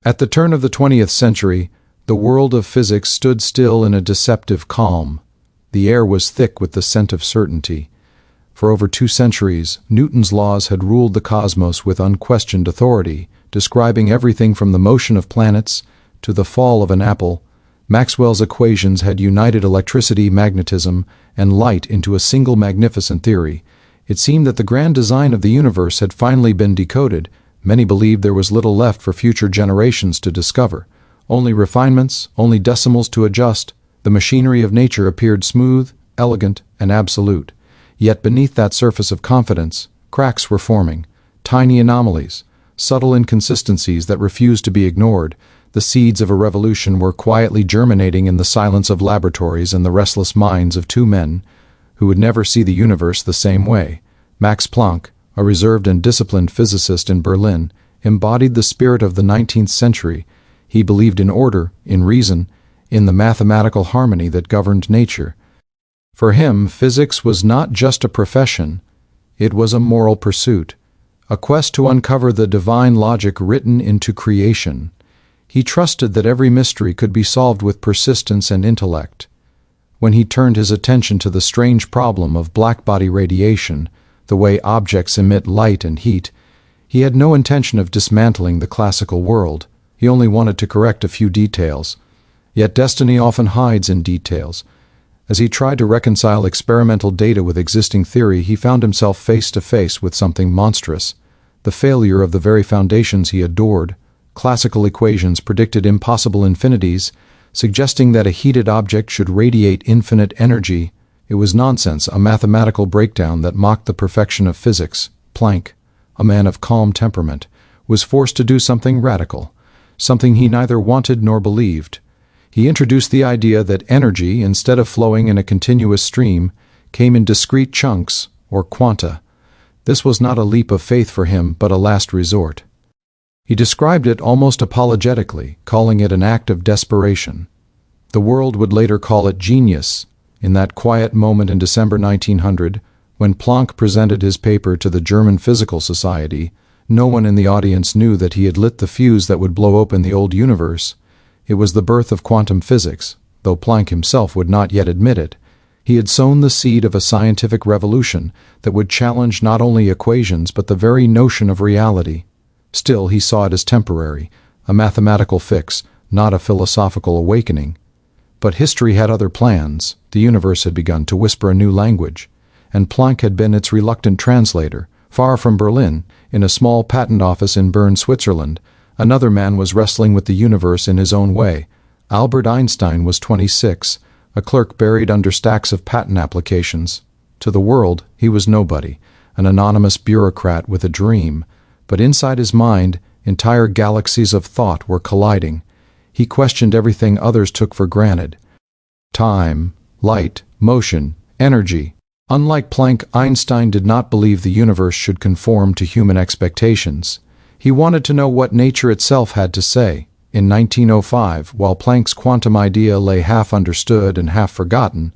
At the turn of the 20th century, the world of physics stood still in a deceptive calm. The air was thick with the scent of certainty. For over 2 centuries, Newton's laws had ruled the cosmos with unquestioned authority, describing everything from the motion of planets to the fall of an apple. Maxwell's equations had united electricity, magnetism, and light into a single magnificent theory. It seemed that the grand design of the universe had finally been decoded. Many believed there was little left for future generations to discover. Only refinements, only decimals to adjust. The machinery of nature appeared smooth, elegant, and absolute. Yet beneath that surface of confidence, cracks were forming, tiny anomalies, subtle inconsistencies that refused to be ignored. The seeds of a revolution were quietly germinating in the silence of laboratories and the restless minds of 2 men who would never see the universe the same way. Max Planck, a reserved and disciplined physicist in Berlin, embodied the spirit of the 19th century. He believed in order, in reason, in the mathematical harmony that governed nature. For him, physics was not just a profession, it was a moral pursuit, a quest to uncover the divine logic written into creation. He trusted that every mystery could be solved with persistence and intellect. When he turned his attention to the strange problem of blackbody radiation, the way objects emit light and heat, he had no intention of dismantling the classical world. He only wanted to correct a few details. Yet destiny often hides in details. As he tried to reconcile experimental data with existing theory, he found himself face to face with something monstrous, the failure of the very foundations he adored. Classical equations predicted impossible infinities, suggesting that a heated object should radiate infinite energy. It was nonsense, a mathematical breakdown that mocked the perfection of physics. Planck, a man of calm temperament, was forced to do something radical, something he neither wanted nor believed. He introduced the idea that energy, instead of flowing in a continuous stream, came in discrete chunks, or quanta. This was not a leap of faith for him, but a last resort. He described it almost apologetically, calling it an act of desperation. The world would later call it genius. In that quiet moment in December 1900, when Planck presented his paper to the German Physical Society, no one in the audience knew that he had lit the fuse that would blow open the old universe. It was the birth of quantum physics, though Planck himself would not yet admit it. He had sown the seed of a scientific revolution that would challenge not only equations but the very notion of reality. Still, he saw it as temporary, a mathematical fix, not a philosophical awakening. But history had other plans. The universe had begun to whisper a new language, and Planck had been its reluctant translator. Far from Berlin, in a small patent office in Bern, Switzerland, another man was wrestling with the universe in his own way. Albert Einstein was 26, a clerk buried under stacks of patent applications. To the world, he was nobody, an anonymous bureaucrat with a dream. But inside his mind, entire galaxies of thought were colliding. He questioned everything others took for granted. Time, light, motion, energy. Unlike Planck, Einstein did not believe the universe should conform to human expectations. He wanted to know what nature itself had to say. In 1905, while Planck's quantum idea lay half understood and half forgotten,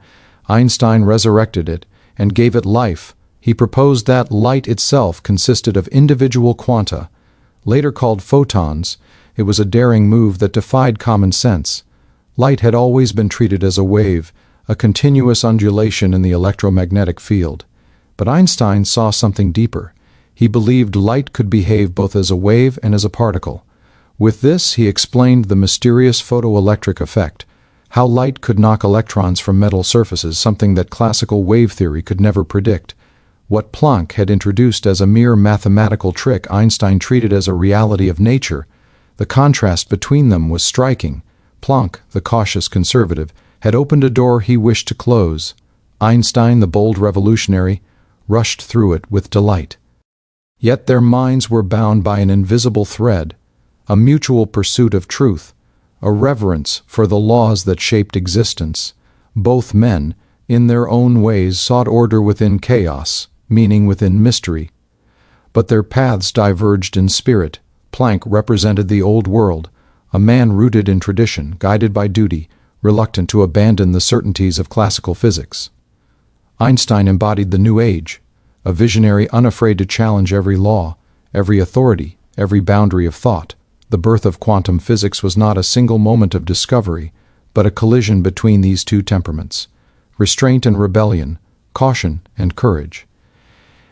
Einstein resurrected it and gave it life. He proposed that light itself consisted of individual quanta, later called photons. It was a daring move that defied common sense. Light had always been treated as a wave, a continuous undulation in the electromagnetic field. But Einstein saw something deeper. He believed light could behave both as a wave and as a particle. With this, he explained the mysterious photoelectric effect, how light could knock electrons from metal surfaces, something that classical wave theory could never predict. What Planck had introduced as a mere mathematical trick, Einstein treated as a reality of nature. The contrast between them was striking. Planck, the cautious conservative, had opened a door he wished to close. Einstein, the bold revolutionary, rushed through it with delight. Yet their minds were bound by an invisible thread, a mutual pursuit of truth, a reverence for the laws that shaped existence. Both men, in their own ways, sought order within chaos, meaning within mystery. But their paths diverged in spirit. Planck represented the old world, a man rooted in tradition, guided by duty, reluctant to abandon the certainties of classical physics. Einstein embodied the new age, a visionary unafraid to challenge every law, every authority, every boundary of thought. The birth of quantum physics was not a single moment of discovery, but a collision between these two temperaments: restraint and rebellion, caution and courage.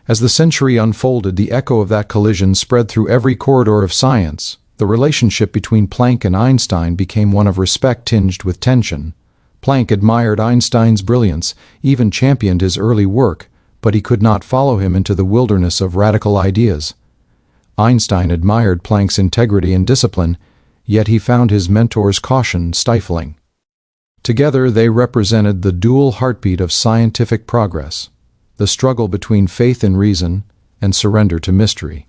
As the century unfolded, the echo of that collision spread through every corridor of science. The relationship between Planck and Einstein became one of respect tinged with tension. Planck admired Einstein's brilliance, even championed his early work, but he could not follow him into the wilderness of radical ideas. Einstein admired Planck's integrity and discipline, yet he found his mentor's caution stifling. Together they represented the dual heartbeat of scientific progress, the struggle between faith in reason and surrender to mystery.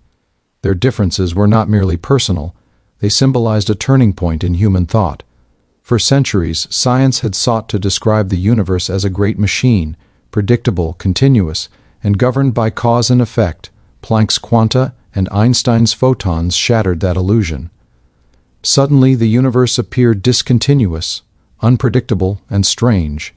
Their differences were not merely personal, they symbolized a turning point in human thought. For centuries, science had sought to describe the universe as a great machine, predictable, continuous, and governed by cause and effect. Planck's Quanta and Einstein's photons shattered that illusion. Suddenly, the universe appeared discontinuous, unpredictable, and strange.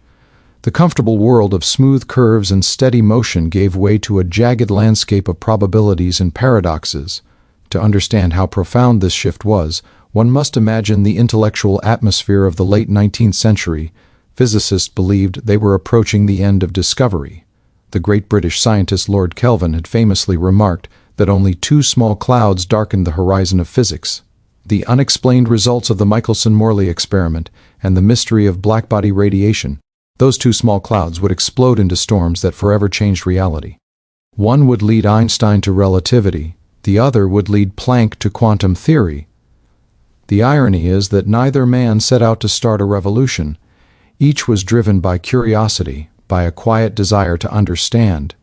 The comfortable world of smooth curves and steady motion gave way to a jagged landscape of probabilities and paradoxes. To understand how profound this shift was, one must imagine the intellectual atmosphere of the late 19th century. Physicists believed they were approaching the end of discovery. The great British scientist Lord Kelvin had famously remarked that only two small clouds darkened the horizon of physics: the unexplained results of the Michelson-Morley experiment and the mystery of blackbody radiation. Those two small clouds would explode into storms that forever changed reality. One would lead Einstein to relativity, the other would lead Planck to quantum theory. The irony is that neither man set out to start a revolution. Each was driven by curiosity, by a quiet desire to understand.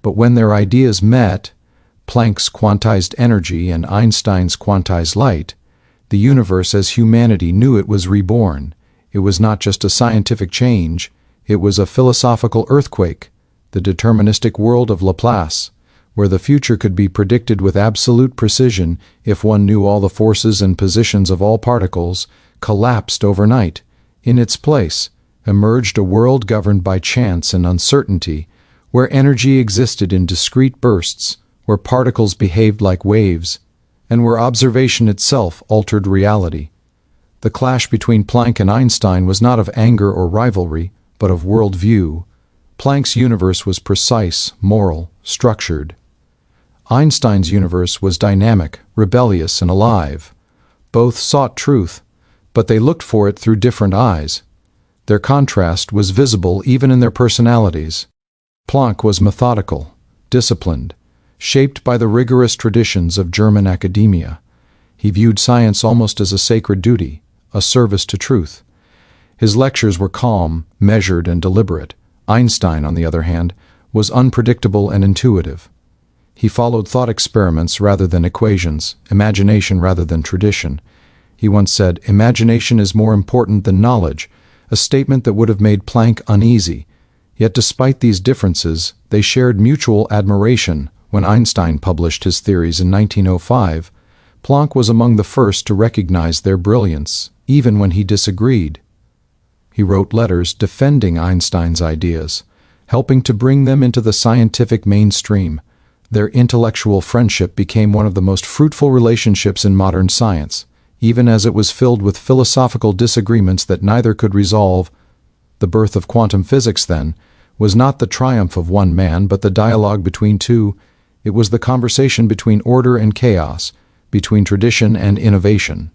But when their ideas met, Planck's quantized energy and Einstein's quantized light, the universe as humanity knew it was reborn. It was not just a scientific change, it was a philosophical earthquake, the deterministic world of Laplace, where the future could be predicted with absolute precision if one knew all the forces and positions of all particles, collapsed overnight. In its place emerged a world governed by chance and uncertainty, where energy existed in discrete bursts, where particles behaved like waves, and where observation itself altered reality. The clash between Planck and Einstein was not of anger or rivalry, but of worldview. Planck's universe was precise, moral, structured. Einstein's universe was dynamic, rebellious, and alive. Both sought truth, but they looked for it through different eyes. Their contrast was visible even in their personalities. Planck was methodical, disciplined, shaped by the rigorous traditions of German academia. He viewed science almost as a sacred duty, a service to truth. His lectures were calm, measured, and deliberate. Einstein, on the other hand, was unpredictable and intuitive. He followed thought experiments rather than equations, imagination rather than tradition. He once said, "Imagination is more important than knowledge," a statement that would have made Planck uneasy. Yet despite these differences, they shared mutual admiration. When Einstein published his theories in 1905, Planck was among the first to recognize their brilliance, even when he disagreed. He wrote letters defending Einstein's ideas, helping to bring them into the scientific mainstream. Their intellectual friendship became one of the most fruitful relationships in modern science, even as it was filled with philosophical disagreements that neither could resolve. The birth of quantum physics, then, was not the triumph of one man, but the dialogue between two. It was the conversation between order and chaos, between tradition and innovation.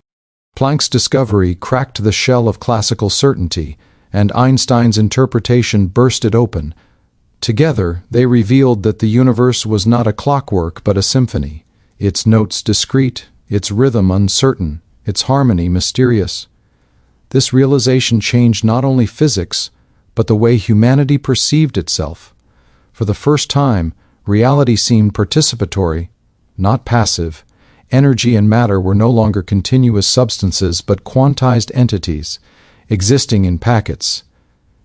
Planck's discovery cracked the shell of classical certainty, and Einstein's interpretation burst it open. Together, they revealed that the universe was not a clockwork but a symphony, its notes discrete, its rhythm uncertain, its harmony mysterious. This realization changed not only physics, but the way humanity perceived itself. For the first time, reality seemed participatory, not passive. Energy and matter were no longer continuous substances but quantized entities, existing in packets,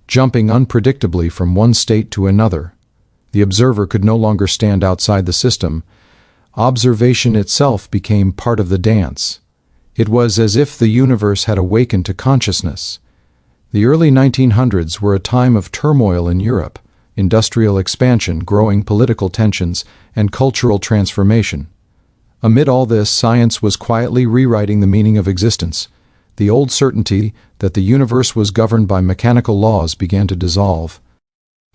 jumping unpredictably from one state to another. The observer could no longer stand outside the system. Observation itself became part of the dance. It was as if the universe had awakened to consciousness. The early 1900s were a time of turmoil in Europe, industrial expansion, growing political tensions, and cultural transformation. Amid all this, science was quietly rewriting the meaning of existence. The old certainty that the universe was governed by mechanical laws began to dissolve.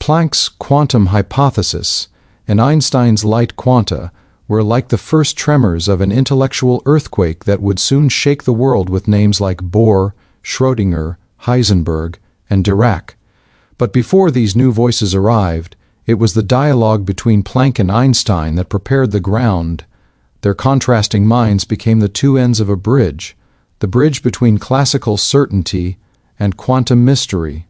Planck's quantum hypothesis and Einstein's light quanta were like the first tremors of an intellectual earthquake that would soon shake the world with names like Bohr, Schrödinger, Heisenberg, and Dirac. But before these new voices arrived, it was the dialogue between Planck and Einstein that prepared the ground. Their contrasting minds became the two ends of a bridge, the bridge between classical certainty and quantum mystery.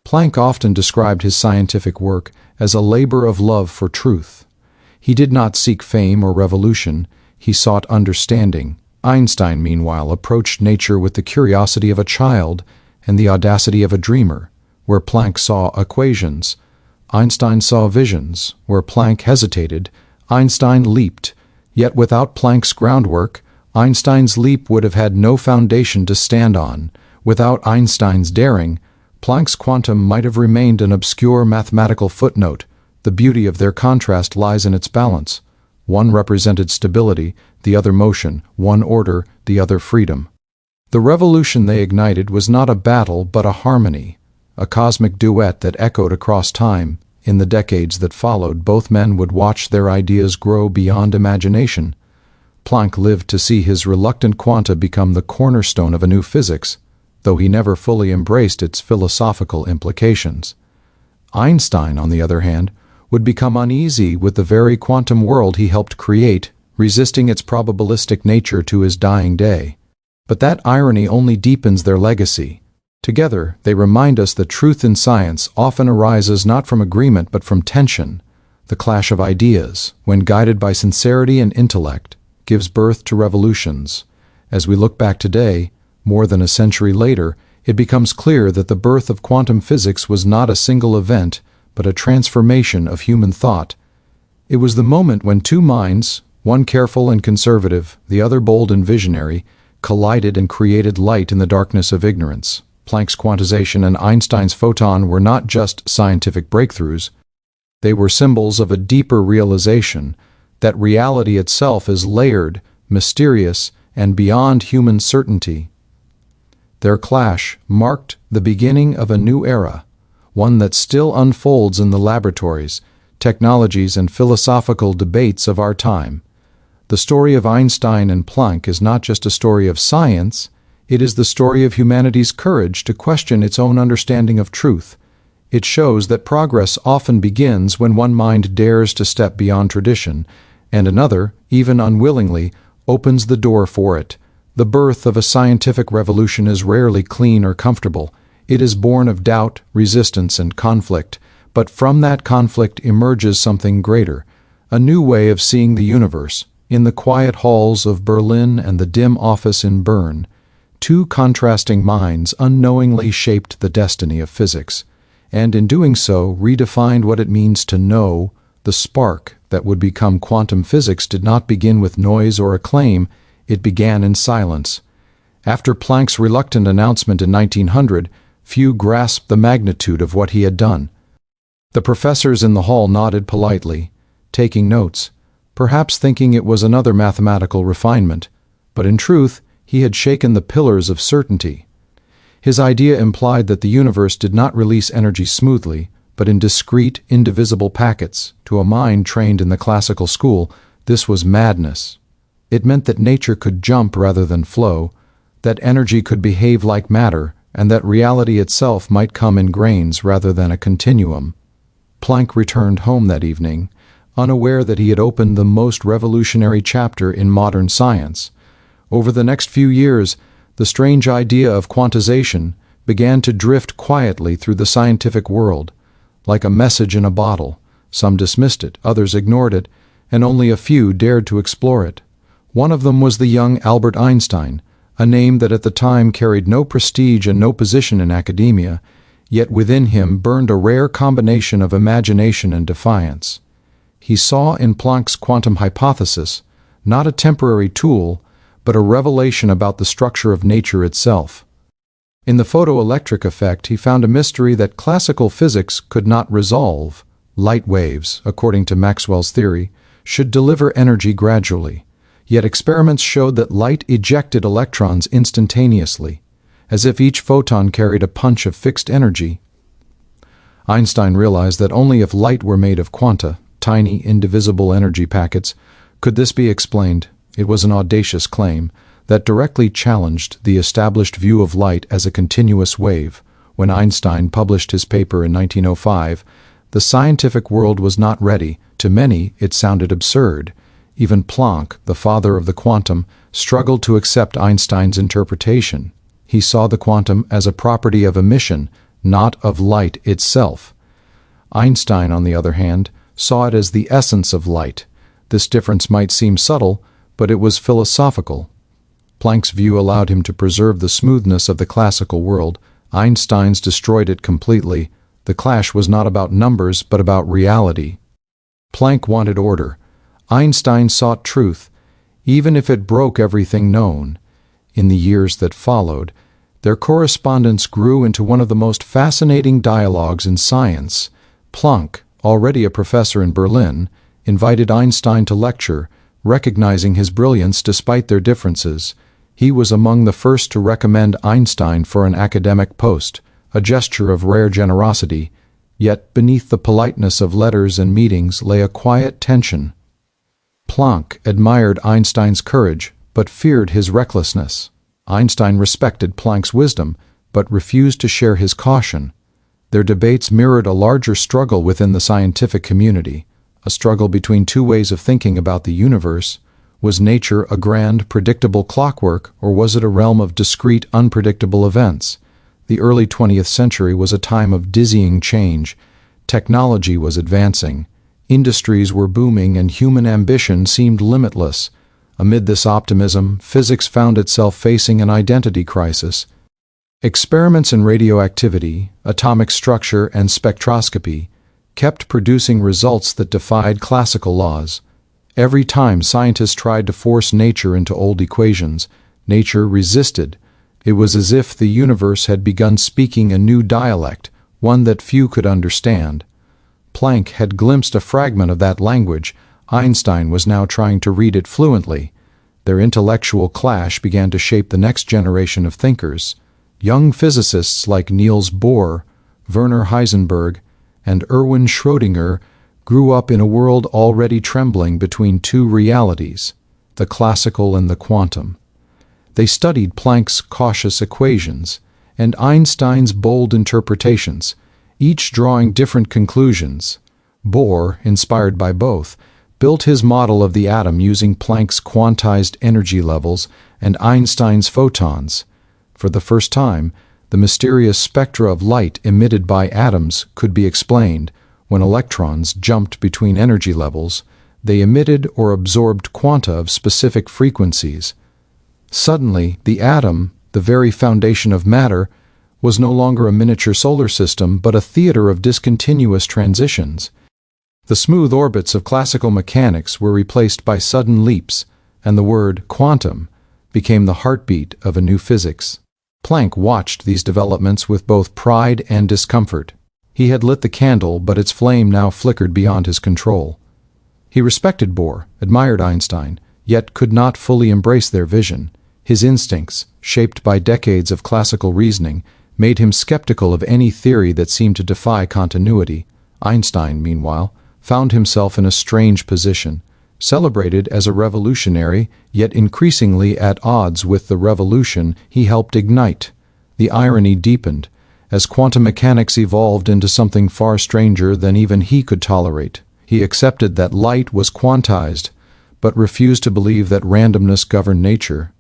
Planck often described his scientific work as a labor of love for truth. He did not seek fame or revolution, he sought understanding. Einstein, meanwhile, approached nature with the curiosity of a child and the audacity of a dreamer. Where Planck saw equations, Einstein saw visions. Where Planck hesitated, Einstein leaped. Yet without Planck's groundwork, Einstein's leap would have had no foundation to stand on. Without Einstein's daring, Planck's quantum might have remained an obscure mathematical footnote. The beauty of their contrast lies in its balance. One represented stability, the other motion; one order, the other freedom. The revolution they ignited was not a battle but a harmony, a cosmic duet that echoed across time. In the decades that followed, both men would watch their ideas grow beyond imagination. Planck lived to see his reluctant quanta become the cornerstone of a new physics, though he never fully embraced its philosophical implications. Einstein, on the other hand, would become uneasy with the very quantum world he helped create, resisting its probabilistic nature to his dying day. But that irony only deepens their legacy. Together, they remind us that truth in science often arises not from agreement but from tension. The clash of ideas, when guided by sincerity and intellect, gives birth to revolutions. As we look back today, more than a century later, it becomes clear that the birth of quantum physics was not a single event, but a transformation of human thought. It was the moment when two minds, one careful and conservative, the other bold and visionary, collided and created light in the darkness of ignorance. Planck's quantization and Einstein's photon were not just scientific breakthroughs. They were symbols of a deeper realization that reality itself is layered, mysterious, and beyond human certainty. Their clash marked the beginning of a new era, one that still unfolds in the laboratories, technologies, and philosophical debates of our time. The story of Einstein and Planck is not just a story of science, it is the story of humanity's courage to question its own understanding of truth. It shows that progress often begins when one mind dares to step beyond tradition, and another, even unwillingly, opens the door for it. The birth of a scientific revolution is rarely clean or comfortable. It is born of doubt, resistance, and conflict. But from that conflict emerges something greater, a new way of seeing the universe. In the quiet halls of Berlin and the dim office in Bern, two contrasting minds unknowingly shaped the destiny of physics, and in doing so redefined what it means to know. The spark that would become quantum physics did not begin with noise or acclaim, it began in silence. After Planck's reluctant announcement in 1900, few grasped the magnitude of what he had done. The professors in the hall nodded politely, taking notes, perhaps thinking it was another mathematical refinement, but in truth, he had shaken the pillars of certainty. His idea implied that the universe did not release energy smoothly, but in discrete, indivisible packets. To a mind trained in the classical school, this was madness. It meant that nature could jump rather than flow, that energy could behave like matter, and that reality itself might come in grains rather than a continuum. Planck returned home that evening, unaware that he had opened the most revolutionary chapter in modern science. Over the next few years, the strange idea of quantization began to drift quietly through the scientific world, like a message in a bottle. Some dismissed it, others ignored it, and only a few dared to explore it. One of them was the young Albert Einstein, a name that at the time carried no prestige and no position in academia, yet within him burned a rare combination of imagination and defiance. He saw in Planck's quantum hypothesis not a temporary tool, but a revelation about the structure of nature itself. In the photoelectric effect, he found a mystery that classical physics could not resolve. Light waves, according to Maxwell's theory, should deliver energy gradually. Yet experiments showed that light ejected electrons instantaneously, as if each photon carried a punch of fixed energy. Einstein realized that only if light were made of quanta, tiny, indivisible energy packets, could this be explained. It was an audacious claim that directly challenged the established view of light as a continuous wave. When Einstein published his paper in 1905, the scientific world was not ready. To many, it sounded absurd. Even Planck, the father of the quantum, struggled to accept Einstein's interpretation. He saw the quantum as a property of emission, not of light itself. Einstein, on the other hand, saw it as the essence of light. This difference might seem subtle, but it was philosophical. Planck's view allowed him to preserve the smoothness of the classical world. Einstein's destroyed it completely. The clash was not about numbers, but about reality. Planck wanted order. Einstein sought truth, even if it broke everything known. In the years that followed, their correspondence grew into one of the most fascinating dialogues in science. Planck, already a professor in Berlin, invited Einstein to lecture, recognizing his brilliance despite their differences. He was among the first to recommend Einstein for an academic post, a gesture of rare generosity. Yet beneath the politeness of letters and meetings lay a quiet tension. Planck admired Einstein's courage, but feared his recklessness. Einstein respected Planck's wisdom, but refused to share his caution. Their debates mirrored a larger struggle within the scientific community, a struggle between two ways of thinking about the universe. Was nature a grand, predictable clockwork, or was it a realm of discrete, unpredictable events? The early 20th century was a time of dizzying change. Technology was advancing. Industries were booming and human ambition seemed limitless. Amid this optimism, physics found itself facing an identity crisis. Experiments in radioactivity, atomic structure, and spectroscopy kept producing results that defied classical laws. Every time scientists tried to force nature into old equations, nature resisted. It was as if the universe had begun speaking a new dialect, one that few could understand. Planck had glimpsed a fragment of that language. Einstein was now trying to read it fluently. Their intellectual clash began to shape the next generation of thinkers. Young physicists like Niels Bohr, Werner Heisenberg, and Erwin Schrödinger grew up in a world already trembling between two realities, the classical and the quantum. They studied Planck's cautious equations and Einstein's bold interpretations, each drawing different conclusions. Bohr, inspired by both, built his model of the atom using Planck's quantized energy levels and Einstein's photons. For the first time, the mysterious spectra of light emitted by atoms could be explained. When electrons jumped between energy levels, they emitted or absorbed quanta of specific frequencies. Suddenly, the atom, the very foundation of matter, was no longer a miniature solar system but a theater of discontinuous transitions. The smooth orbits of classical mechanics were replaced by sudden leaps, and the word quantum became the heartbeat of a new physics. Planck watched these developments with both pride and discomfort. He had lit the candle, but its flame now flickered beyond his control. He respected Bohr, admired Einstein, yet could not fully embrace their vision. His instincts, shaped by decades of classical reasoning, made him skeptical of any theory that seemed to defy continuity. Einstein, meanwhile, found himself in a strange position. Celebrated as a revolutionary, yet increasingly at odds with the revolution he helped ignite. The irony deepened, as quantum mechanics evolved into something far stranger than even he could tolerate. He accepted that light was quantized, but refused to believe that randomness governed nature.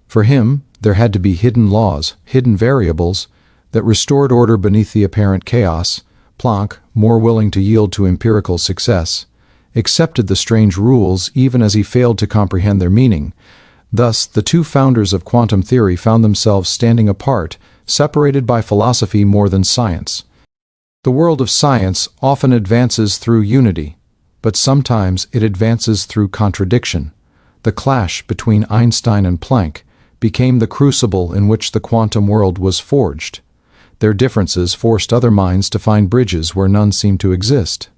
For him, there had to be hidden laws, hidden variables, that restored order beneath the apparent chaos. Planck, more willing to yield to empirical success, accepted the strange rules even as he failed to comprehend their meaning. Thus, the two founders of quantum theory found themselves standing apart, separated by philosophy more than science. The world of science often advances through unity, but sometimes it advances through contradiction. The clash between Einstein and Planck became the crucible in which the quantum world was forged. Their differences forced other minds to find bridges where none seemed to exist.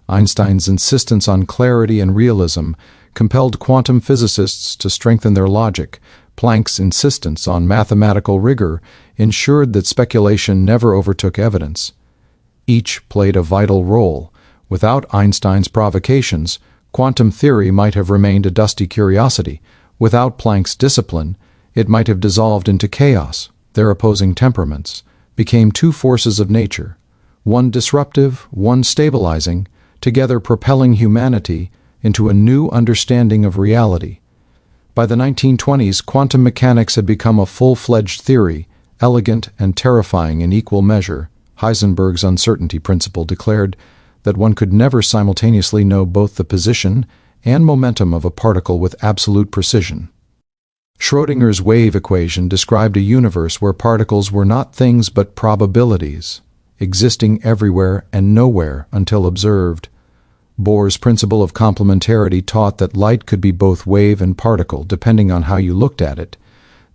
Einstein's insistence on clarity and realism compelled quantum physicists to strengthen their logic. Planck's insistence on mathematical rigor ensured that speculation never overtook evidence. Each played a vital role. Without Einstein's provocations, quantum theory might have remained a dusty curiosity. Without Planck's discipline, it might have dissolved into chaos. Their opposing temperaments became two forces of nature, one disruptive, one stabilizing, together propelling humanity into a new understanding of reality. By the 1920s, quantum mechanics had become a full-fledged theory, elegant and terrifying in equal measure. Heisenberg's uncertainty principle declared that one could never simultaneously know both the position and momentum of a particle with absolute precision. Schrödinger's wave equation described a universe where particles were not things but probabilities, existing everywhere and nowhere until observed. Bohr's principle of complementarity taught that light could be both wave and particle, depending on how you looked at it.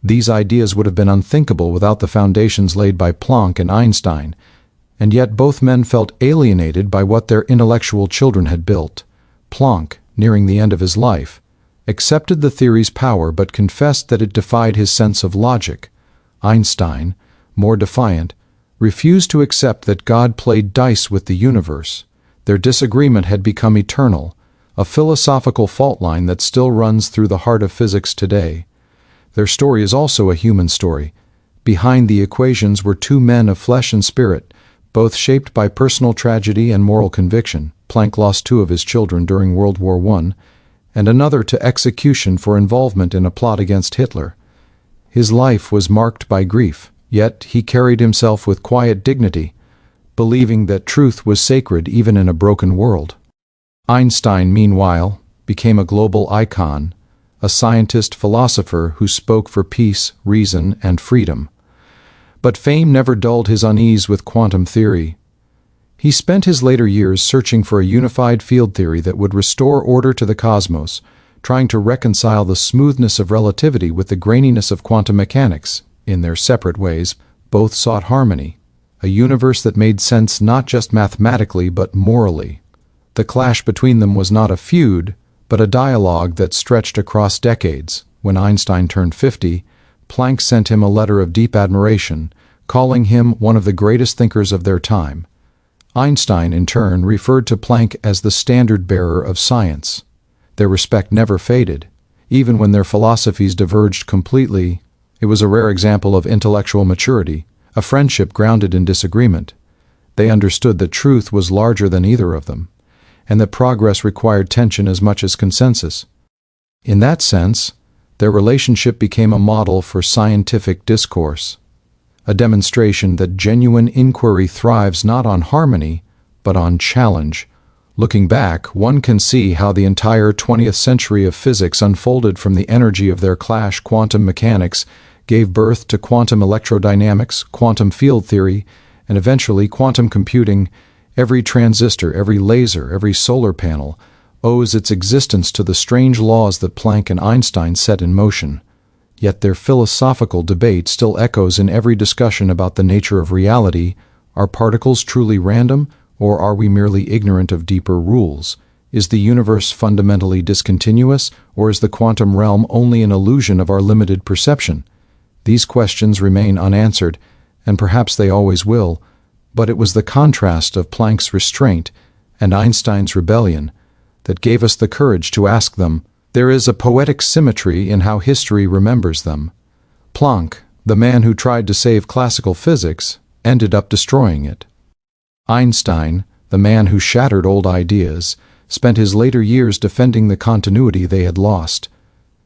These ideas would have been unthinkable without the foundations laid by Planck and Einstein, and yet both men felt alienated by what their intellectual children had built. Planck, nearing the end of his life, accepted the theory's power but confessed that it defied his sense of logic. Einstein, more defiant, refused to accept that God played dice with the universe. Their disagreement had become eternal, a philosophical fault line that still runs through the heart of physics today. Their story is also a human story. Behind the equations were two men of flesh and spirit, both shaped by personal tragedy and moral conviction. Planck lost two of his children during World War I, and another to execution for involvement in a plot against Hitler. His life was marked by grief, yet he carried himself with quiet dignity, believing that truth was sacred even in a broken world. Einstein, meanwhile, became a global icon, a scientist-philosopher who spoke for peace, reason, and freedom. But fame never dulled his unease with quantum theory. He spent his later years searching for a unified field theory that would restore order to the cosmos, trying to reconcile the smoothness of relativity with the graininess of quantum mechanics. In their separate ways, both sought harmony, a universe that made sense not just mathematically but morally. The clash between them was not a feud, but a dialogue that stretched across decades. When Einstein turned 50, Planck sent him a letter of deep admiration, calling him one of the greatest thinkers of their time. Einstein, in turn, referred to Planck as the standard-bearer of science. Their respect never faded, even when their philosophies diverged completely. It was a rare example of intellectual maturity, a friendship grounded in disagreement. They understood that truth was larger than either of them, and that progress required tension as much as consensus. In that sense, their relationship became a model for scientific discourse, a demonstration that genuine inquiry thrives not on harmony, but on challenge. Looking back, one can see how the entire 20th century of physics unfolded from the energy of their clash. Quantum mechanics gave birth to quantum electrodynamics, quantum field theory, and eventually quantum computing. Every transistor, every laser, every solar panel owes its existence to the strange laws that Planck and Einstein set in motion. Yet their philosophical debate still echoes in every discussion about the nature of reality. Are particles truly random, or are we merely ignorant of deeper rules? Is the universe fundamentally discontinuous, or is the quantum realm only an illusion of our limited perception? These questions remain unanswered, and perhaps they always will, but it was the contrast of Planck's restraint and Einstein's rebellion that gave us the courage to ask them. There is a poetic symmetry in how history remembers them. Planck, the man who tried to save classical physics, ended up destroying it. Einstein, the man who shattered old ideas, spent his later years defending the continuity they had lost.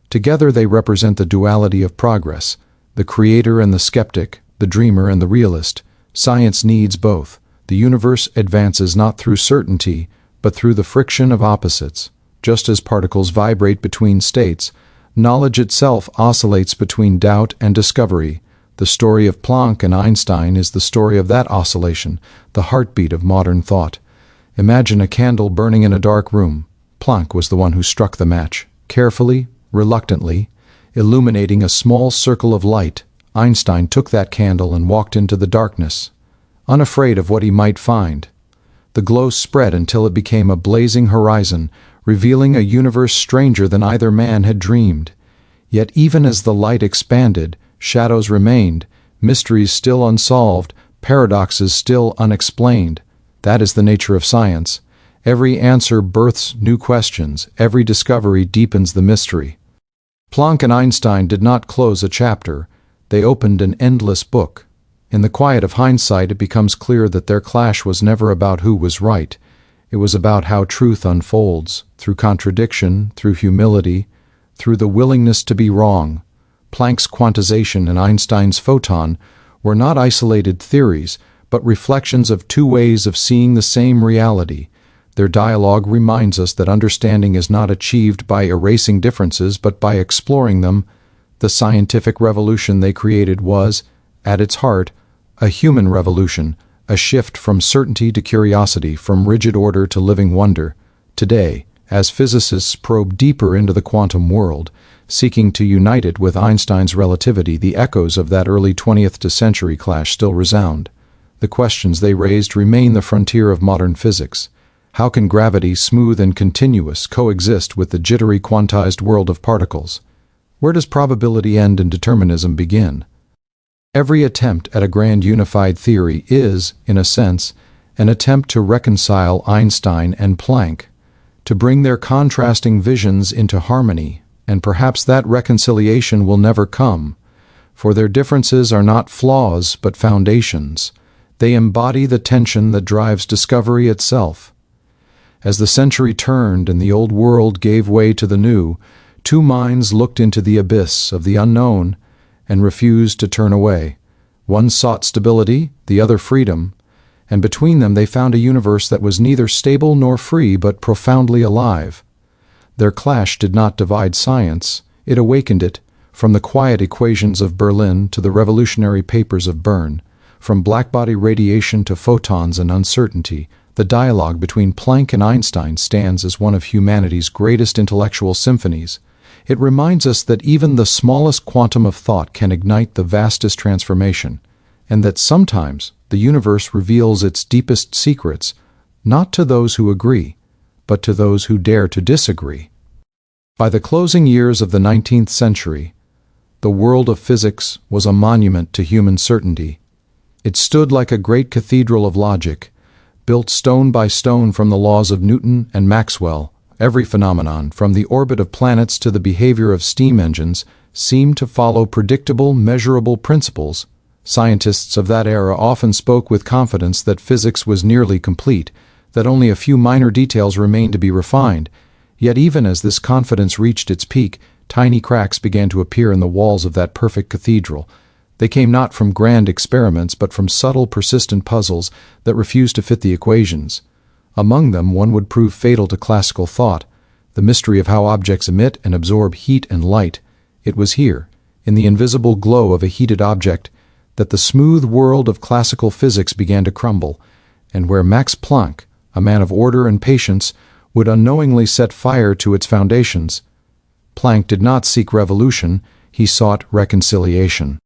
Together they represent the duality of progress, the creator and the skeptic, the dreamer and the realist. Science needs both. The universe advances not through certainty, but through the friction of opposites. Just as particles vibrate between states, knowledge itself oscillates between doubt and discovery. The story of Planck and Einstein is the story of that oscillation, the heartbeat of modern thought. Imagine a candle burning in a dark room. Planck was the one who struck the match, carefully, reluctantly, illuminating a small circle of light. Einstein took that candle and walked into the darkness, unafraid of what he might find. The glow spread until it became a blazing horizon, revealing a universe stranger than either man had dreamed. Yet even as the light expanded, shadows remained, mysteries still unsolved, paradoxes still unexplained. That is the nature of science. Every answer births new questions, every discovery deepens the mystery. Planck and Einstein did not close a chapter. They opened an endless book. In the quiet of hindsight, it becomes clear that their clash was never about who was right. It was about how truth unfolds, through contradiction, through humility, through the willingness to be wrong. Planck's quantization and Einstein's photon were not isolated theories, but reflections of two ways of seeing the same reality. Their dialogue reminds us that understanding is not achieved by erasing differences, but by exploring them. The scientific revolution they created was, at its heart, a human revolution, a shift from certainty to curiosity, from rigid order to living wonder. Today, as physicists probe deeper into the quantum world, seeking to unite it with Einstein's relativity, the echoes of that early 20th century clash still resound. The questions they raised remain the frontier of modern physics. How can gravity, smooth and continuous, coexist with the jittery quantized world of particles? Where does probability end and determinism begin? Every attempt at a grand unified theory is, in a sense, an attempt to reconcile Einstein and Planck, to bring their contrasting visions into harmony, and perhaps that reconciliation will never come, for their differences are not flaws but foundations. They embody the tension that drives discovery itself. As the century turned and the old world gave way to the new, two minds looked into the abyss of the unknown and refused to turn away. One sought stability, the other freedom, and between them they found a universe that was neither stable nor free but profoundly alive. Their clash did not divide science, it awakened it, from the quiet equations of Berlin to the revolutionary papers of Bern, from blackbody radiation to photons and uncertainty. The dialogue between Planck and Einstein stands as one of humanity's greatest intellectual symphonies. It reminds us that even the smallest quantum of thought can ignite the vastest transformation, and that sometimes the universe reveals its deepest secrets, not to those who agree, but to those who dare to disagree. By the closing years of the 19th century, the world of physics was a monument to human certainty. It stood like a great cathedral of logic, built stone by stone from the laws of Newton and Maxwell. Every phenomenon, from the orbit of planets to the behavior of steam engines, seemed to follow predictable, measurable principles. Scientists of that era often spoke with confidence that physics was nearly complete, that only a few minor details remained to be refined. Yet even as this confidence reached its peak, tiny cracks began to appear in the walls of that perfect cathedral. They came not from grand experiments, but from subtle, persistent puzzles that refused to fit the equations. Among them, one would prove fatal to classical thought, the mystery of how objects emit and absorb heat and light. It was here, in the invisible glow of a heated object, that the smooth world of classical physics began to crumble, and where Max Planck, a man of order and patience, would unknowingly set fire to its foundations. Planck did not seek revolution, he sought reconciliation.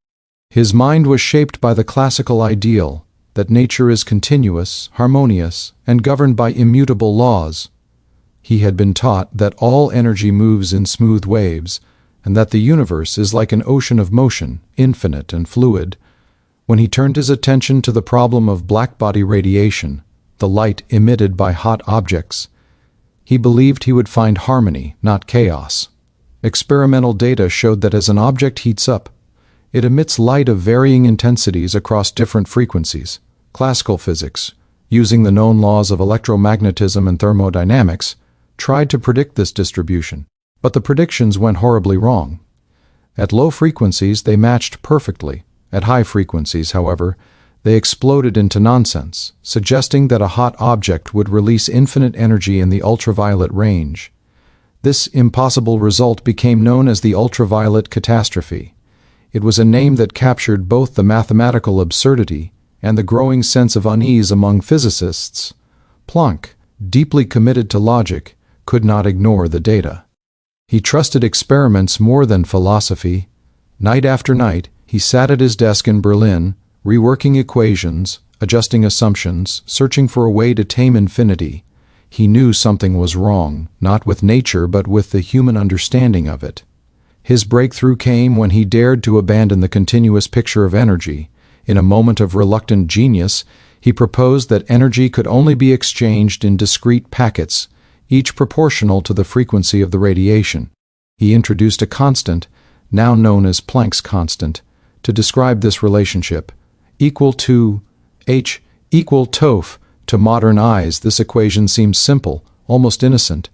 His mind was shaped by the classical ideal that nature is continuous, harmonious, and governed by immutable laws. He had been taught that all energy moves in smooth waves, and that the universe is like an ocean of motion, infinite and fluid. When he turned his attention to the problem of blackbody radiation, the light emitted by hot objects, he believed he would find harmony, not chaos. Experimental data showed that as an object heats up, it emits light of varying intensities across different frequencies. Classical physics, using the known laws of electromagnetism and thermodynamics, tried to predict this distribution, but the predictions went horribly wrong. At low frequencies, they matched perfectly. At high frequencies, however, they exploded into nonsense, suggesting that a hot object would release infinite energy in the ultraviolet range. This impossible result became known as the ultraviolet catastrophe. It was a name that captured both the mathematical absurdity and the growing sense of unease among physicists. Planck, deeply committed to logic, could not ignore the data. He trusted experiments more than philosophy. Night after night, he sat at his desk in Berlin, reworking equations, adjusting assumptions, searching for a way to tame infinity. He knew something was wrong, not with nature but with the human understanding of it. His breakthrough came when he dared to abandon the continuous picture of energy. In a moment of reluctant genius, he proposed that energy could only be exchanged in discrete packets, each proportional to the frequency of the radiation. He introduced a constant, now known as Planck's constant, to describe this relationship, equal to h equal toph. To modern eyes, this equation seems simple, almost innocent.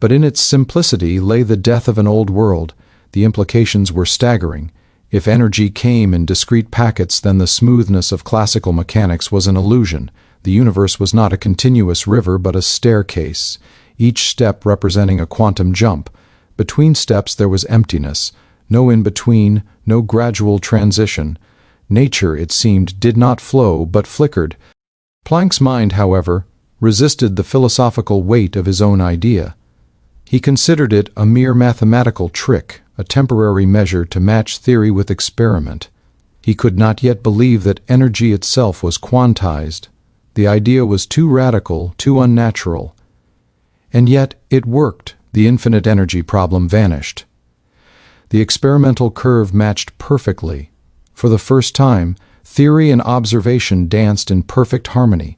But in its simplicity lay the death of an old world. The implications were staggering. If energy came in discrete packets, then the smoothness of classical mechanics was an illusion. The universe was not a continuous river but a staircase, each step representing a quantum jump. Between steps there was emptiness, no in-between, no gradual transition. Nature, it seemed, did not flow but flickered. Planck's mind, however, resisted the philosophical weight of his own idea. He considered it a mere mathematical trick, a temporary measure to match theory with experiment. He could not yet believe that energy itself was quantized. The idea was too radical, too unnatural. And yet it worked. The infinite energy problem vanished. The experimental curve matched perfectly. For the first time, theory and observation danced in perfect harmony,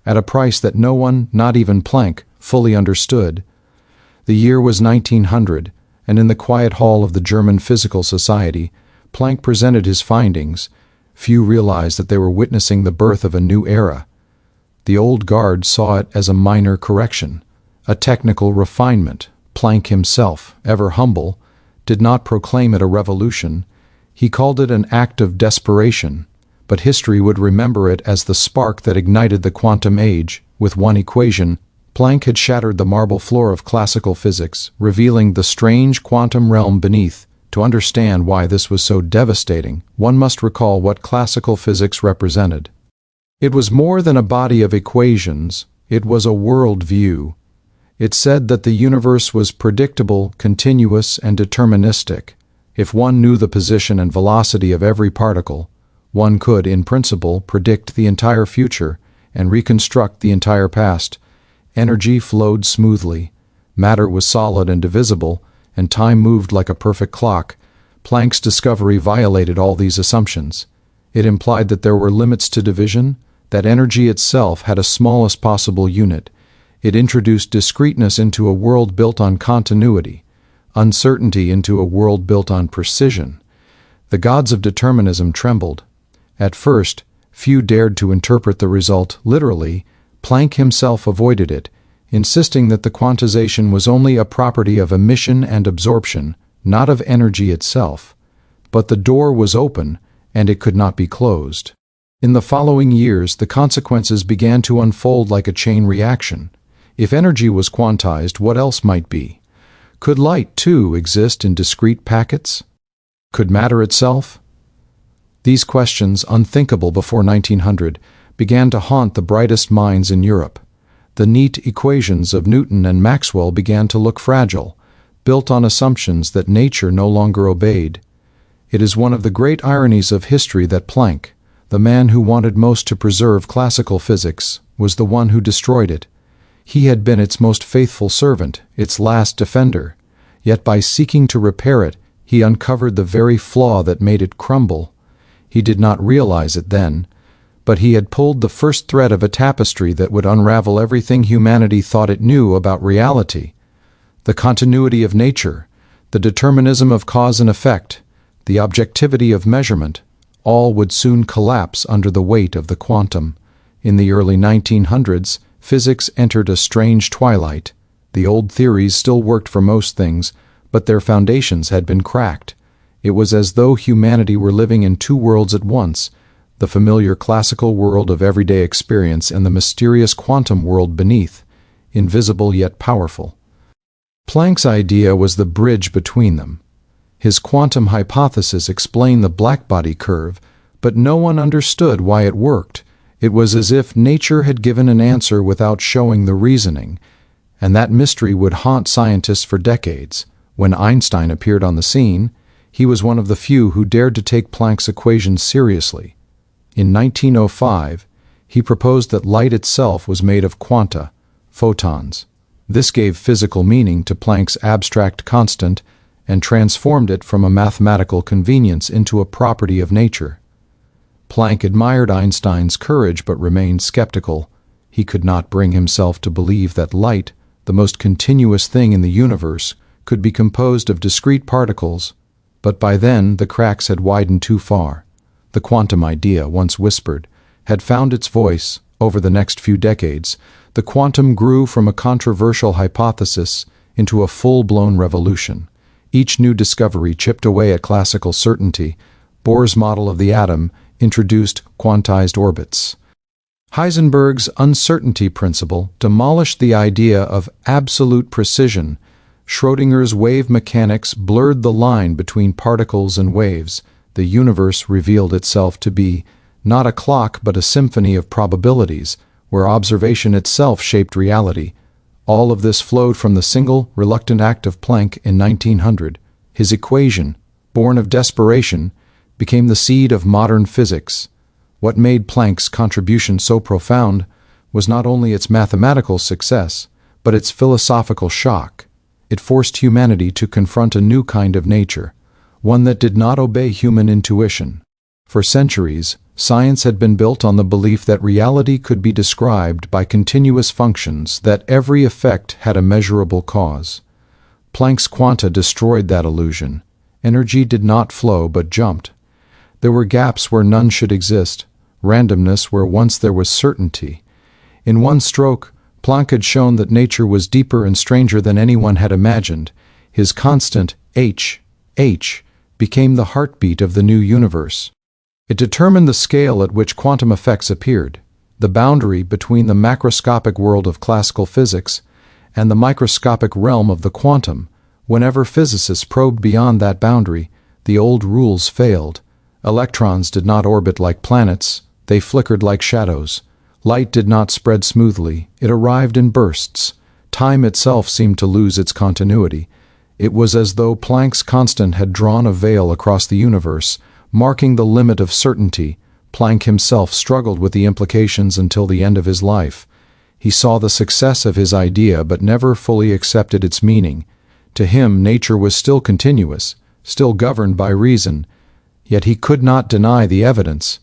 at a price that no one, not even Planck, fully understood. The year was 1900, and in the quiet hall of the German Physical Society, Planck presented his findings. Few realized that they were witnessing the birth of a new era. The old guard saw it as a minor correction, a technical refinement. Planck himself, ever humble, did not proclaim it a revolution. He called it an act of desperation, but history would remember it as the spark that ignited the quantum age. With one equation, Planck had shattered the marble floor of classical physics, revealing the strange quantum realm beneath. To understand why this was so devastating, one must recall what classical physics represented. It was more than a body of equations, it was a world view. It said that the universe was predictable, continuous, and deterministic. If one knew the position and velocity of every particle, one could, in principle, predict the entire future and reconstruct the entire past. Energy flowed smoothly, matter was solid and divisible, and time moved like a perfect clock. Planck's discovery violated all these assumptions. It implied that there were limits to division, that energy itself had a smallest possible unit. It introduced discreteness into a world built on continuity, uncertainty into a world built on precision. The gods of determinism trembled. At first, few dared to interpret the result literally. Planck himself avoided it, insisting that the quantization was only a property of emission and absorption, not of energy itself. But the door was open, and it could not be closed. In the following years, the consequences began to unfold like a chain reaction. If energy was quantized, what else might be? Could light, too, exist in discrete packets? Could matter itself? These questions, unthinkable before 1900, began to haunt the brightest minds in Europe. The neat equations of Newton and Maxwell began to look fragile, built on assumptions that nature no longer obeyed. It is one of the great ironies of history that Planck, the man who wanted most to preserve classical physics, was the one who destroyed it. He had been its most faithful servant, its last defender. Yet by seeking to repair it, he uncovered the very flaw that made it crumble. He did not realize it then, but he had pulled the first thread of a tapestry that would unravel everything humanity thought it knew about reality. The continuity of nature, the determinism of cause and effect, the objectivity of measurement, all would soon collapse under the weight of the quantum. In the early 1900s, physics entered a strange twilight. The old theories still worked for most things, but their foundations had been cracked. It was as though humanity were living in two worlds at once, the familiar classical world of everyday experience and the mysterious quantum world beneath, invisible yet powerful. Planck's idea was the bridge between them. His quantum hypothesis explained the blackbody curve, but no one understood why it worked. It was as if nature had given an answer without showing the reasoning, and that mystery would haunt scientists for decades. When Einstein appeared on the scene, he was one of the few who dared to take Planck's equations seriously. In 1905, he proposed that light itself was made of quanta, photons. This gave physical meaning to Planck's abstract constant and transformed it from a mathematical convenience into a property of nature. Planck admired Einstein's courage but remained skeptical. He could not bring himself to believe that light, the most continuous thing in the universe, could be composed of discrete particles. But by then the cracks had widened too far. The quantum idea, once whispered, had found its voice. Over the next few decades, the quantum grew from a controversial hypothesis into a full-blown revolution. Each new discovery chipped away at classical certainty. Bohr's model of the atom introduced quantized orbits. Heisenberg's uncertainty principle demolished the idea of absolute precision. Schrödinger's wave mechanics blurred the line between particles and waves. The universe revealed itself to be not a clock but a symphony of probabilities, where observation itself shaped reality. All of this flowed from the single, reluctant act of Planck in 1900. His equation, born of desperation, became the seed of modern physics. What made Planck's contribution so profound was not only its mathematical success, but its philosophical shock. It forced humanity to confront a new kind of nature, one that did not obey human intuition. For centuries, science had been built on the belief that reality could be described by continuous functions, that every effect had a measurable cause. Planck's quanta destroyed that illusion. Energy did not flow but jumped. There were gaps where none should exist, randomness where once there was certainty. In one stroke, Planck had shown that nature was deeper and stranger than anyone had imagined. His constant, H, became the heartbeat of the new universe. It determined the scale at which quantum effects appeared, the boundary between the macroscopic world of classical physics and the microscopic realm of the quantum. Whenever physicists probed beyond that boundary, the old rules failed. Electrons did not orbit like planets, they flickered like shadows. Light did not spread smoothly, it arrived in bursts. Time itself seemed to lose its continuity. It was as though Planck's constant had drawn a veil across the universe, marking the limit of certainty. Planck himself struggled with the implications until the end of his life. He saw the success of his idea but never fully accepted its meaning. To him, nature was still continuous, still governed by reason, yet he could not deny the evidence.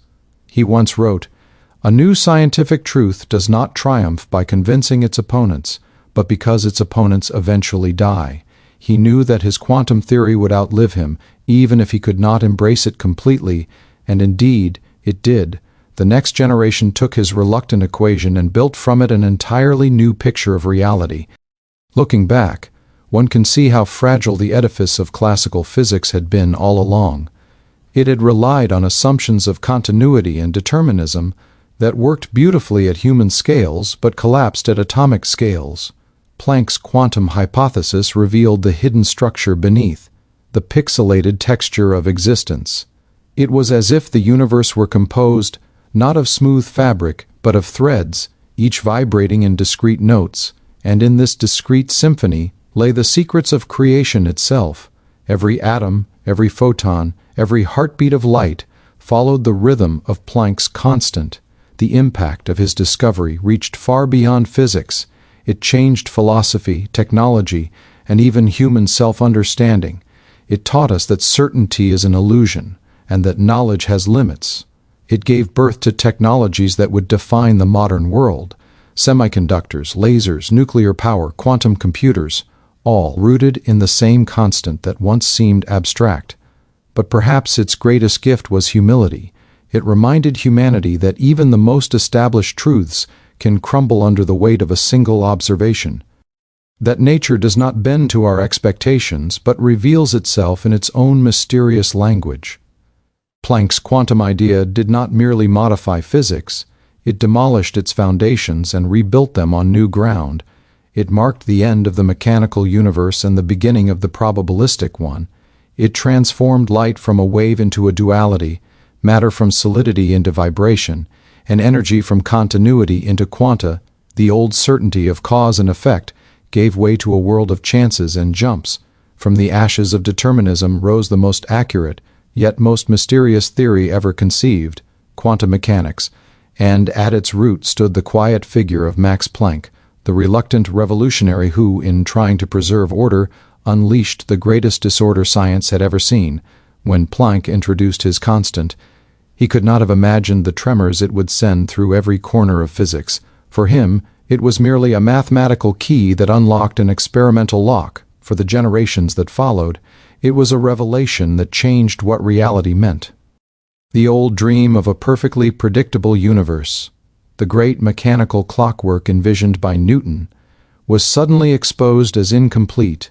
He once wrote, "A new scientific truth does not triumph by convincing its opponents, but because its opponents eventually die." He knew that his quantum theory would outlive him, even if he could not embrace it completely, and indeed, it did. The next generation took his reluctant equation and built from it an entirely new picture of reality. Looking back, one can see how fragile the edifice of classical physics had been all along. It had relied on assumptions of continuity and determinism that worked beautifully at human scales but collapsed at atomic scales. Planck's quantum hypothesis revealed the hidden structure beneath, the pixelated texture of existence. It was as if the universe were composed not of smooth fabric but of threads, each vibrating in discrete notes, and in this discrete symphony lay the secrets of creation itself. Every atom, every photon, every heartbeat of light followed the rhythm of Planck's constant. The impact of his discovery reached far beyond physics. It changed philosophy, technology, and even human self-understanding. It taught us that certainty is an illusion, and that knowledge has limits. It gave birth to technologies that would define the modern world. Semiconductors, lasers, nuclear power, quantum computers, all rooted in the same constant that once seemed abstract. But perhaps its greatest gift was humility. It reminded humanity that even the most established truths can crumble under the weight of a single observation. That nature does not bend to our expectations but reveals itself in its own mysterious language. Planck's quantum idea did not merely modify physics, it demolished its foundations and rebuilt them on new ground. It marked the end of the mechanical universe and the beginning of the probabilistic one. It transformed light from a wave into a duality, matter from solidity into vibration, and energy from continuity into quanta. The old certainty of cause and effect gave way to a world of chances and jumps. From the ashes of determinism rose the most accurate, yet most mysterious theory ever conceived, quantum mechanics, and at its root stood the quiet figure of Max Planck, the reluctant revolutionary who, in trying to preserve order, unleashed the greatest disorder science had ever seen. When Planck introduced his constant, he could not have imagined the tremors it would send through every corner of physics. For him, it was merely a mathematical key that unlocked an experimental lock. For the generations that followed, it was a revelation that changed what reality meant. The old dream of a perfectly predictable universe, the great mechanical clockwork envisioned by Newton, was suddenly exposed as incomplete.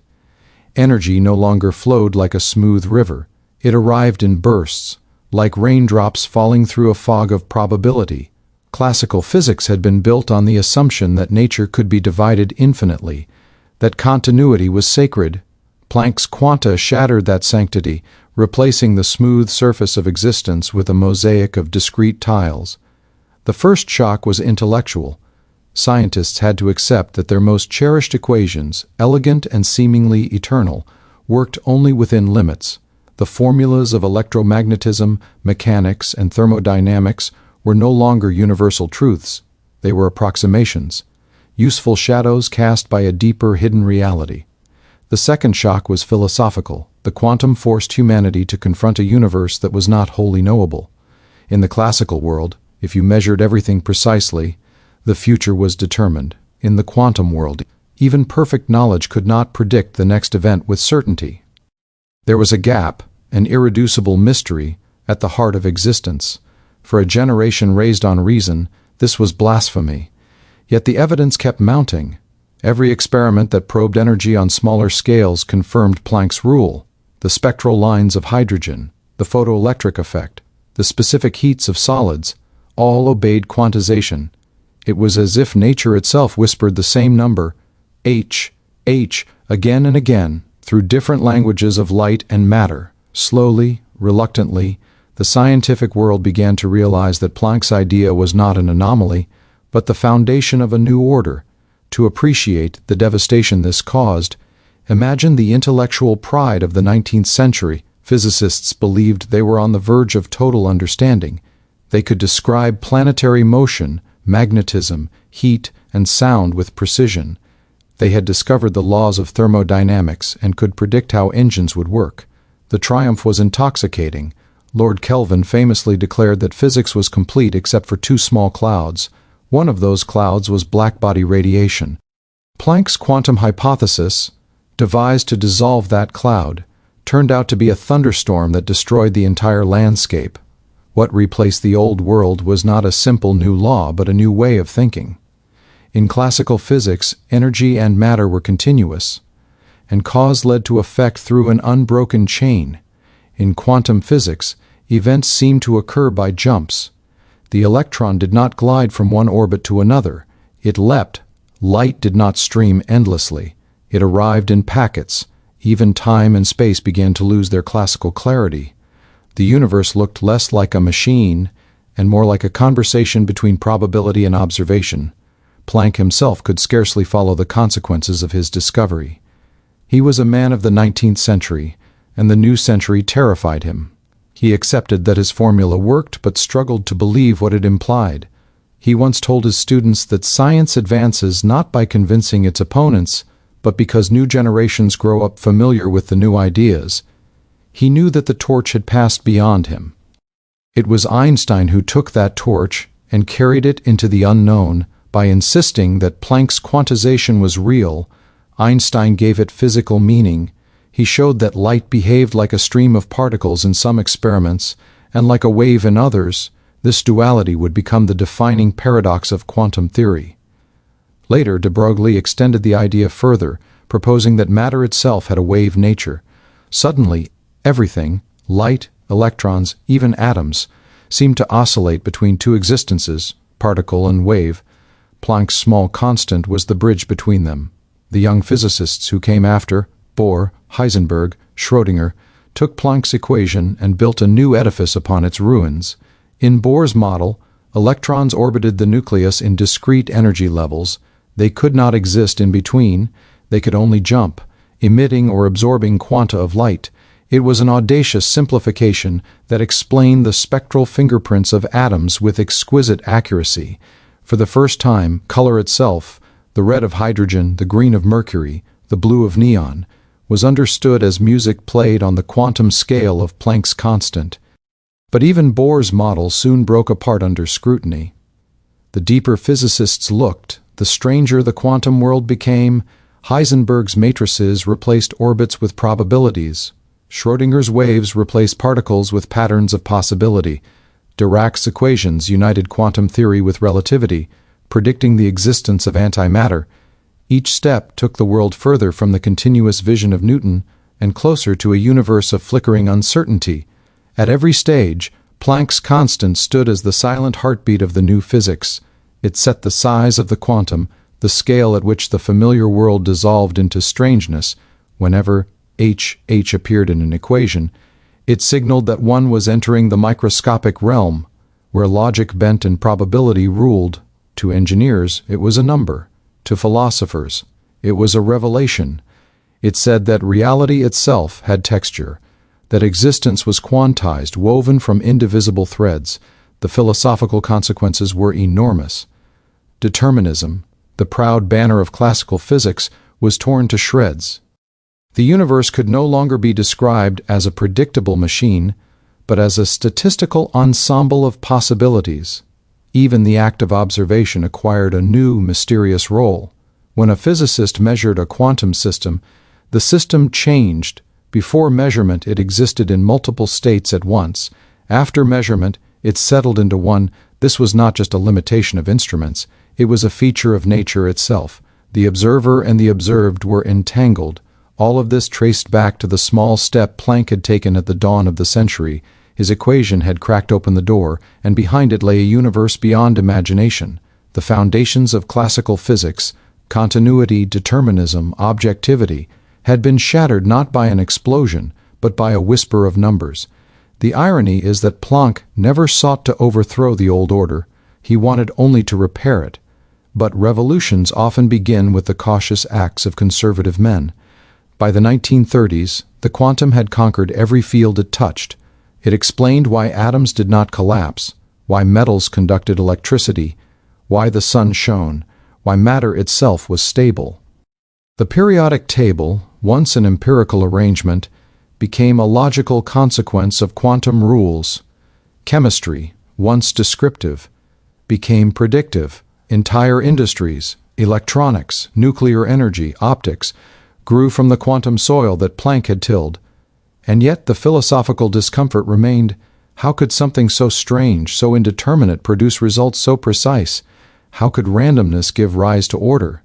Energy no longer flowed like a smooth river. It arrived in bursts, like raindrops falling through a fog of probability. Classical physics had been built on the assumption that nature could be divided infinitely, that continuity was sacred. Planck's Quanta shattered that sanctity, replacing the smooth surface of existence with a mosaic of discrete tiles. The first shock was intellectual. Scientists had to accept that their most cherished equations, elegant and seemingly eternal, worked only within limits. The formulas of electromagnetism, mechanics, and thermodynamics were no longer universal truths. They were approximations, useful shadows cast by a deeper hidden reality. The second shock was philosophical. The quantum forced humanity to confront a universe that was not wholly knowable. In the classical world, if you measured everything precisely, the future was determined. In the quantum world, even perfect knowledge could not predict the next event with certainty. There was a gap, an irreducible mystery, at the heart of existence. For a generation raised on reason, this was blasphemy. Yet the evidence kept mounting. Every experiment that probed energy on smaller scales confirmed Planck's rule. The spectral lines of hydrogen, the photoelectric effect, the specific heats of solids, all obeyed quantization. It was as if nature itself whispered the same number, H, again and again, through different languages of light and matter. Slowly, reluctantly, the scientific world began to realize that Planck's idea was not an anomaly, but the foundation of a new order. To appreciate the devastation this caused, imagine the intellectual pride of the 19th century. Physicists believed they were on the verge of total understanding. They could describe planetary motion, magnetism, heat, and sound with precision. They had discovered the laws of thermodynamics and could predict how engines would work. The triumph was intoxicating. Lord Kelvin famously declared that physics was complete except for two small clouds. One of those clouds was blackbody radiation. Planck's quantum hypothesis, devised to dissolve that cloud, turned out to be a thunderstorm that destroyed the entire landscape. What replaced the old world was not a simple new law, but a new way of thinking. In classical physics, energy and matter were continuous, and cause led to effect through an unbroken chain. In quantum physics, events seemed to occur by jumps. The electron did not glide from one orbit to another. It leapt. Light did not stream endlessly. It arrived in packets. Even time and space began to lose their classical clarity. The universe looked less like a machine and more like a conversation between probability and observation. Planck himself could scarcely follow the consequences of his discovery. He was a man of the 19th century, and the new century terrified him. He accepted that his formula worked, but struggled to believe what it implied. He once told his students that science advances not by convincing its opponents, but because new generations grow up familiar with the new ideas. He knew that the torch had passed beyond him. It was Einstein who took that torch and carried it into the unknown. By insisting that Planck's quantization was real, Einstein gave it physical meaning. He showed that light behaved like a stream of particles in some experiments and like a wave in others. This duality would become the defining paradox of quantum theory. Later, de Broglie extended the idea further, proposing that matter itself had a wave nature. Suddenly, everything, light, electrons, even atoms, seemed to oscillate between two existences, particle and wave. Planck's small constant was the bridge between them. The young physicists who came after, Bohr, Heisenberg, Schrödinger, took Planck's equation and built a new edifice upon its ruins. In Bohr's model, electrons orbited the nucleus in discrete energy levels. They could not exist in between. They could only jump, emitting or absorbing quanta of light. It was an audacious simplification that explained the spectral fingerprints of atoms with exquisite accuracy. For the first time, color itself, The red of hydrogen, the green of mercury, the blue of neon, was understood as music played on the quantum scale of Planck's constant. But even Bohr's model soon broke apart under scrutiny. The deeper physicists looked, the stranger the quantum world became. Heisenberg's matrices replaced orbits with probabilities. Schrödinger's waves replaced particles with patterns of possibility. Dirac's equations united quantum theory with relativity, predicting the existence of antimatter. Each step took the world further from the continuous vision of Newton and closer to a universe of flickering uncertainty. At every stage, Planck's constant stood as the silent heartbeat of the new physics. It set the size of the quantum, the scale at which the familiar world dissolved into strangeness. Whenever H appeared in an equation, it signaled that one was entering the microscopic realm, where logic bent and probability ruled. To engineers, it was a number. To philosophers, it was a revelation. It said that reality itself had texture, that existence was quantized, woven from indivisible threads. The philosophical consequences were enormous. Determinism, the proud banner of classical physics, was torn to shreds. The universe could no longer be described as a predictable machine, but as a statistical ensemble of possibilities. Even the act of observation acquired a new, mysterious role. When a physicist measured a quantum system, the system changed. Before measurement, it existed in multiple states at once. After measurement, it settled into one. This was not just a limitation of instruments. It was a feature of nature itself. The observer and the observed were entangled. All of this traced back to the small step Planck had taken at the dawn of the century. His equation had cracked open the door, and behind it lay a universe beyond imagination. The foundations of classical physics, continuity, determinism, objectivity, had been shattered not by an explosion, but by a whisper of numbers. The irony is that Planck never sought to overthrow the old order. He wanted only to repair it. But revolutions often begin with the cautious acts of conservative men. By the 1930s, the quantum had conquered every field it touched. It explained why atoms did not collapse, why metals conducted electricity, why the sun shone, why matter itself was stable. The periodic table, once an empirical arrangement, became a logical consequence of quantum rules. Chemistry, once descriptive, became predictive. Entire industries, electronics, nuclear energy, optics, grew from the quantum soil that Planck had tilled. And yet the philosophical discomfort remained. How could something so strange, so indeterminate, produce results so precise? How could randomness give rise to order?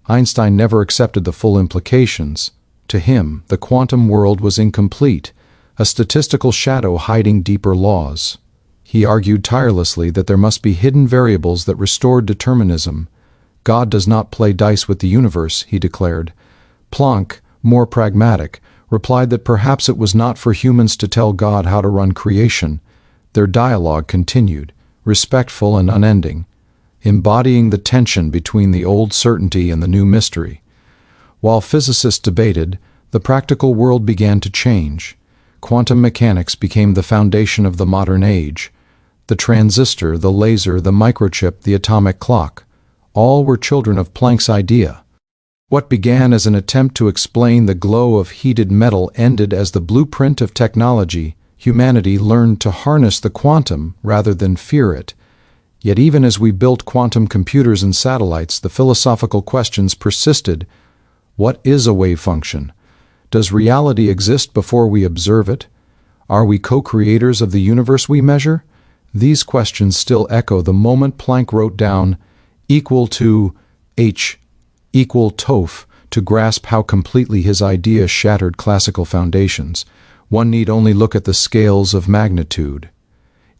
Einstein never accepted the full implications. To him, the quantum world was incomplete, a statistical shadow hiding deeper laws. He argued tirelessly that there must be hidden variables that restored determinism. God does not play dice with the universe, he declared. Planck, more pragmatic, replied that perhaps it was not for humans to tell God how to run creation. Their dialogue continued, respectful and unending, embodying the tension between the old certainty and the new mystery. While physicists debated, the practical world began to change. Quantum mechanics became the foundation of the modern age. The transistor, the laser, the microchip, the atomic clock, all were children of Planck's idea. What began as an attempt to explain the glow of heated metal ended as the blueprint of technology. Humanity learned to harness the quantum rather than fear it. Yet even as we built quantum computers and satellites, the philosophical questions persisted. What is a wave function? Does reality exist before we observe it? Are we co-creators of the universe we measure? These questions still echo the moment Planck wrote down equal to h equal toph to grasp how completely his idea shattered classical foundations. One need only look at the scales of magnitude.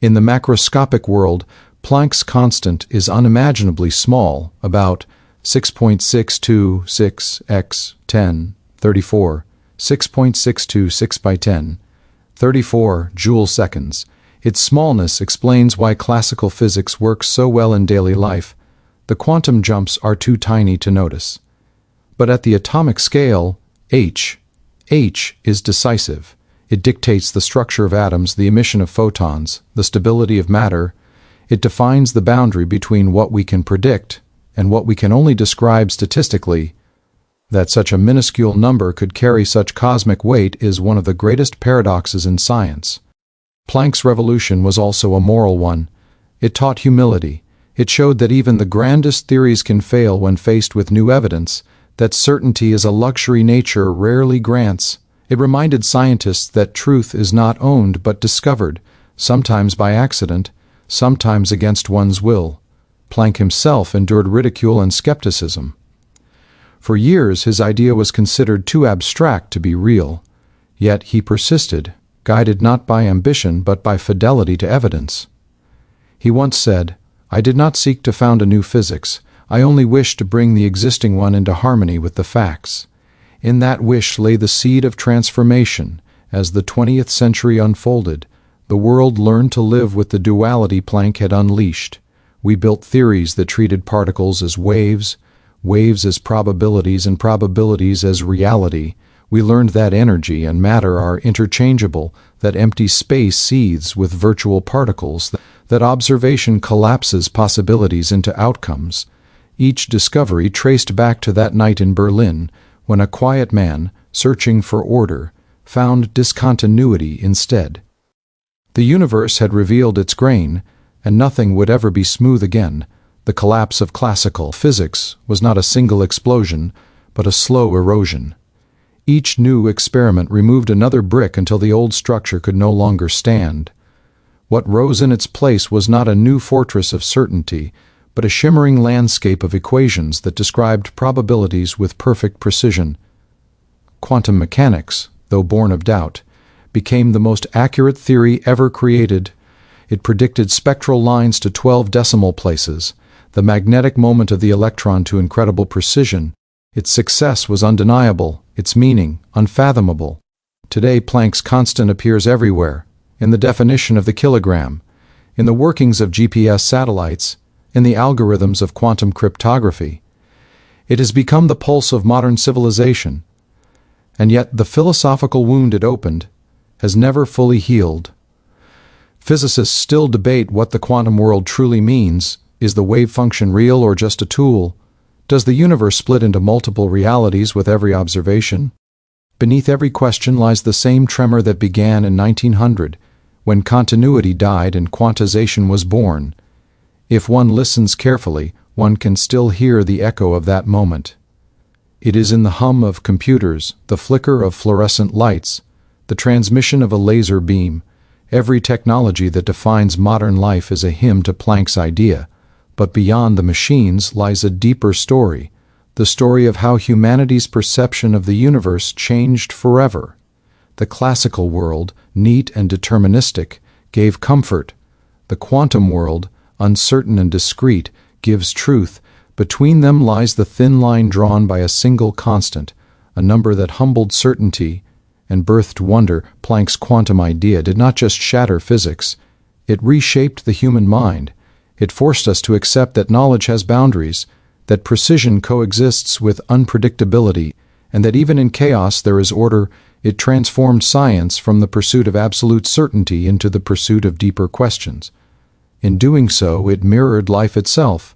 In the macroscopic world, Planck's constant is unimaginably small, about 6.626 x 10 34, 6.626 by 10, 34 joule seconds. Its smallness explains why classical physics works so well in daily life. The quantum jumps are too tiny to notice. But at the atomic scale, H is decisive. It dictates the structure of atoms, the emission of photons, the stability of matter. It defines the boundary between what we can predict and what we can only describe statistically. That such a minuscule number could carry such cosmic weight is one of the greatest paradoxes in science. Planck's revolution was also a moral one. It taught humility. It showed that even the grandest theories can fail when faced with new evidence, that certainty is a luxury nature rarely grants. It reminded scientists that truth is not owned but discovered, sometimes by accident, sometimes against one's will. Planck himself endured ridicule and skepticism. For years his idea was considered too abstract to be real, yet he persisted, guided not by ambition but by fidelity to evidence. He once said, "I did not seek to found a new physics, I only wished to bring the existing one into harmony with the facts." In that wish lay the seed of transformation. As the 20th century unfolded, the world learned to live with the duality Planck had unleashed. We built theories that treated particles as waves, waves as probabilities, and probabilities as reality. We learned that energy and matter are interchangeable, that empty space seethes with virtual particles, that observation collapses possibilities into outcomes. Each discovery traced back to that night in Berlin, when a quiet man, searching for order, found discontinuity instead. The universe had revealed its grain, and nothing would ever be smooth again. The collapse of classical physics was not a single explosion, but a slow erosion. Each new experiment removed another brick until the old structure could no longer stand. What rose in its place was not a new fortress of certainty, but a shimmering landscape of equations that described probabilities with perfect precision. Quantum mechanics, though born of doubt, became the most accurate theory ever created. It predicted spectral lines to 12 decimal places, the magnetic moment of the electron to incredible precision. Its success was undeniable, its meaning unfathomable. Today Planck's constant appears everywhere, in the definition of the kilogram, in the workings of GPS satellites, in the algorithms of quantum cryptography. It has become the pulse of modern civilization, and yet the philosophical wound it opened has never fully healed. Physicists still debate what the quantum world truly means. Is the wave function real or just a tool? Does the universe split into multiple realities with every observation? Beneath every question lies the same tremor that began in 1900, when continuity died and quantization was born. If one listens carefully, one can still hear the echo of that moment. It is in the hum of computers, the flicker of fluorescent lights, the transmission of a laser beam. Every technology that defines modern life is a hymn to Planck's idea. But beyond the machines lies a deeper story, the story of how humanity's perception of the universe changed forever. The classical world, neat and deterministic, gave comfort. The quantum world, uncertain and discrete, gives truth. Between them lies the thin line drawn by a single constant, a number that humbled certainty and birthed wonder. Planck's quantum idea did not just shatter physics, it reshaped the human mind. It forced us to accept that knowledge has boundaries, that precision coexists with unpredictability, and that even in chaos there is order. It transformed science from the pursuit of absolute certainty into the pursuit of deeper questions. In doing so, it mirrored life itself,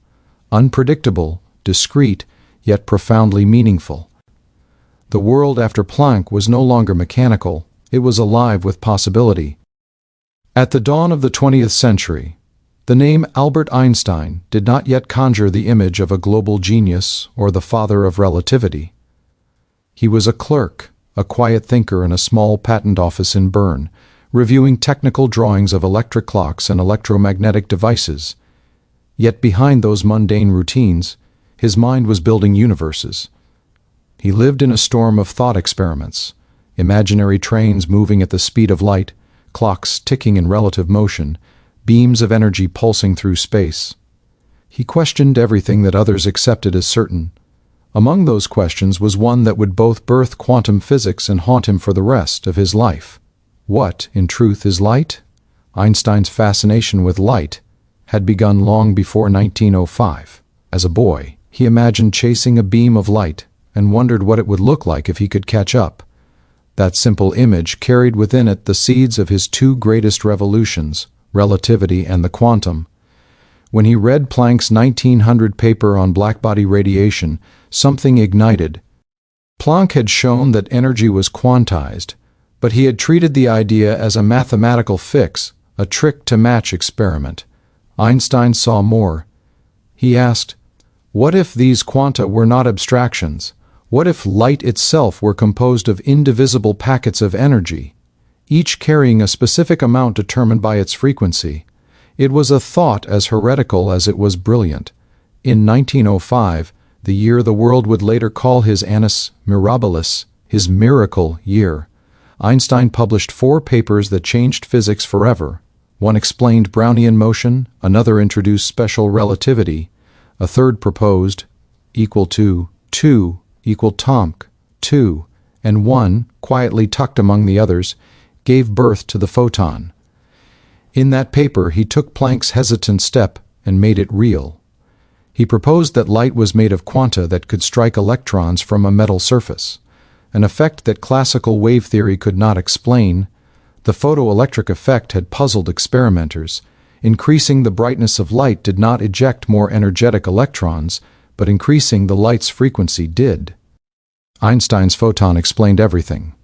unpredictable, discrete, yet profoundly meaningful. The world after Planck was no longer mechanical, it was alive with possibility. At the dawn of the 20th century, the name Albert Einstein did not yet conjure the image of a global genius or the father of relativity. He was a clerk, a quiet thinker in a small patent office in Bern, reviewing technical drawings of electric clocks and electromagnetic devices. Yet behind those mundane routines, his mind was building universes. He lived in a storm of thought experiments, imaginary trains moving at the speed of light, clocks ticking in relative motion, beams of energy pulsing through space. He questioned everything that others accepted as certain. Among those questions was one that would both birth quantum physics and haunt him for the rest of his life. What, in truth, is light? Einstein's fascination with light had begun long before 1905. As a boy, he imagined chasing a beam of light and wondered what it would look like if he could catch up. That simple image carried within it the seeds of his two greatest revolutions, relativity and the quantum. When he read Planck's 1900 paper on blackbody radiation, something ignited. Planck had shown that energy was quantized, but he had treated the idea as a mathematical fix, a trick-to-match experiment. Einstein saw more. He asked, what if these quanta were not abstractions? What if light itself were composed of indivisible packets of energy, each carrying a specific amount determined by its frequency? It was a thought as heretical as it was brilliant. In 1905, the year the world would later call his annus mirabilis, his miracle year, Einstein published 4 papers that changed physics forever. One explained Brownian motion, another introduced special relativity, a third proposed equal to 2 equal Tomk 2, and one, quietly tucked among the others, gave birth to the photon. In that paper, he took Planck's hesitant step and made it real. He proposed that light was made of quanta that could strike electrons from a metal surface, an effect that classical wave theory could not explain. The photoelectric effect had puzzled experimenters. Increasing the brightness of light did not eject more energetic electrons, but increasing the light's frequency did. Einstein's photon explained everything.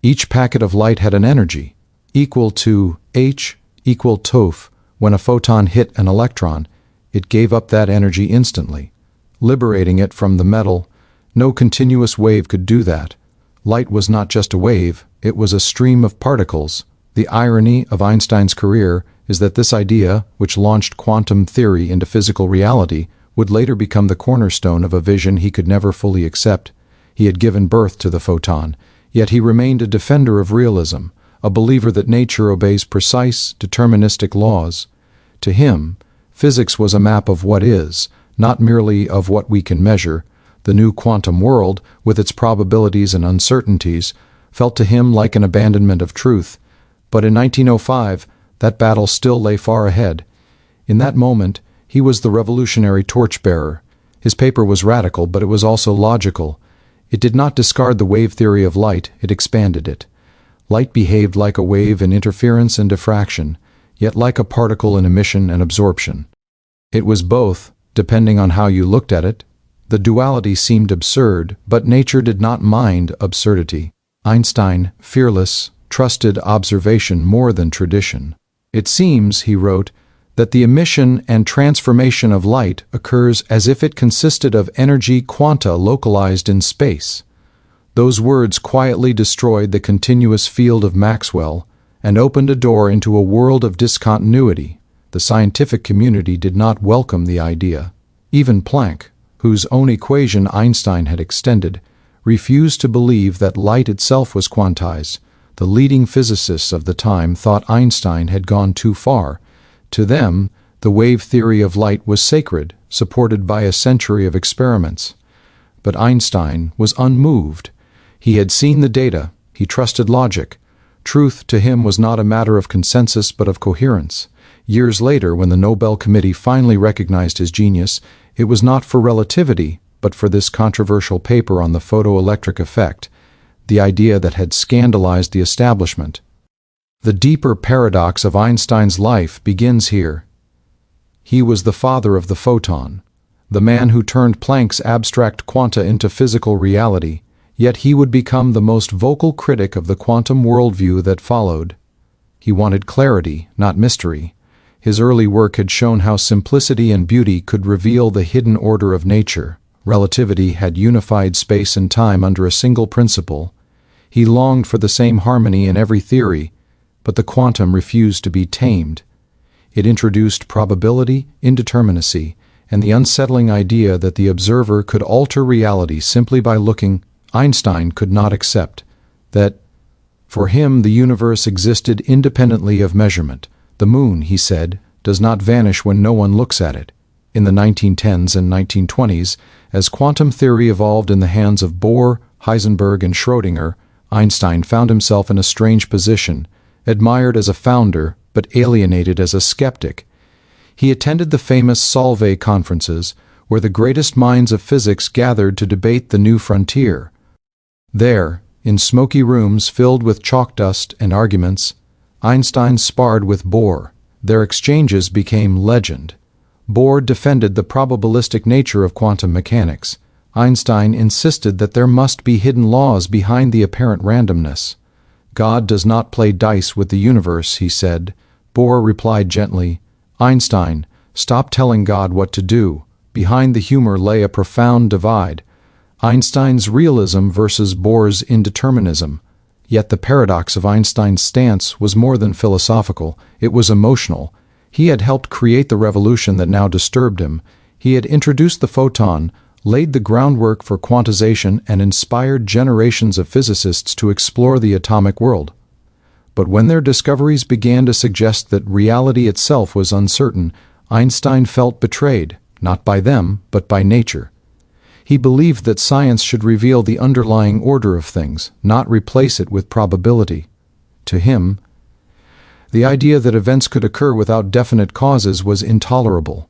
Each packet of light had an energy, equal to h equal toph. When a photon hit an electron, it gave up that energy instantly, liberating it from the metal. No continuous wave could do that. Light was not just a wave, it was a stream of particles. The irony of Einstein's career is that this idea, which launched quantum theory into physical reality, would later become the cornerstone of a vision he could never fully accept. He had given birth to the photon, yet he remained a defender of realism, a believer that nature obeys precise, deterministic laws. To him, physics was a map of what is, not merely of what we can measure. The new quantum world, with its probabilities and uncertainties, felt to him like an abandonment of truth. But in 1905, that battle still lay far ahead. In that moment, he was the revolutionary torchbearer. His paper was radical, but it was also logical. It did not discard the wave theory of light, it expanded it. Light behaved like a wave in interference and diffraction, yet like a particle in emission and absorption. It was both, depending on how you looked at it. The duality seemed absurd, but nature did not mind absurdity. Einstein, fearless, trusted observation more than tradition. It seems, he wrote, that the emission and transformation of light occurs as if it consisted of energy quanta localized in space. Those words quietly destroyed the continuous field of Maxwell and opened a door into a world of discontinuity. The scientific community did not welcome the idea. Even Planck, whose own equation Einstein had extended, refused to believe that light itself was quantized. The leading physicists of the time thought Einstein had gone too far. To them, the wave theory of light was sacred, supported by a century of experiments. But Einstein was unmoved. He had seen the data. He trusted logic. Truth to him was not a matter of consensus but of coherence. Years later, when the Nobel Committee finally recognized his genius, it was not for relativity, but for this controversial paper on the photoelectric effect, the idea that had scandalized the establishment. The deeper paradox of Einstein's life begins here. He was the father of the photon, the man who turned Planck's abstract quanta into physical reality, yet he would become the most vocal critic of the quantum worldview that followed. He wanted clarity, not mystery. His early work had shown how simplicity and beauty could reveal the hidden order of nature. Relativity had unified space and time under a single principle. He longed for the same harmony in every theory, but the quantum refused to be tamed. It introduced probability, indeterminacy, and the unsettling idea that the observer could alter reality simply by looking. Einstein could not accept that. For him, the universe existed independently of measurement. The moon, he said, does not vanish when no one looks at it. In the 1910s and 1920s, as quantum theory evolved in the hands of Bohr, Heisenberg, and Schrödinger, Einstein found himself in a strange position, admired as a founder, but alienated as a skeptic. He attended the famous Solvay conferences, where the greatest minds of physics gathered to debate the new frontier. There, in smoky rooms filled with chalk dust and arguments, Einstein sparred with Bohr. Their exchanges became legend. Bohr defended the probabilistic nature of quantum mechanics. Einstein insisted that there must be hidden laws behind the apparent randomness. God does not play dice with the universe, he said. Bohr replied gently, Einstein, stop telling God what to do. Behind the humor lay a profound divide. Einstein's realism versus Bohr's indeterminism. Yet the paradox of Einstein's stance was more than philosophical, it was emotional. He had helped create the revolution that now disturbed him. He had introduced the photon, laid the groundwork for quantization, and inspired generations of physicists to explore the atomic world. But when their discoveries began to suggest that reality itself was uncertain, Einstein felt betrayed, not by them, but by nature. He believed that science should reveal the underlying order of things, not replace it with probability. To him, the idea that events could occur without definite causes was intolerable.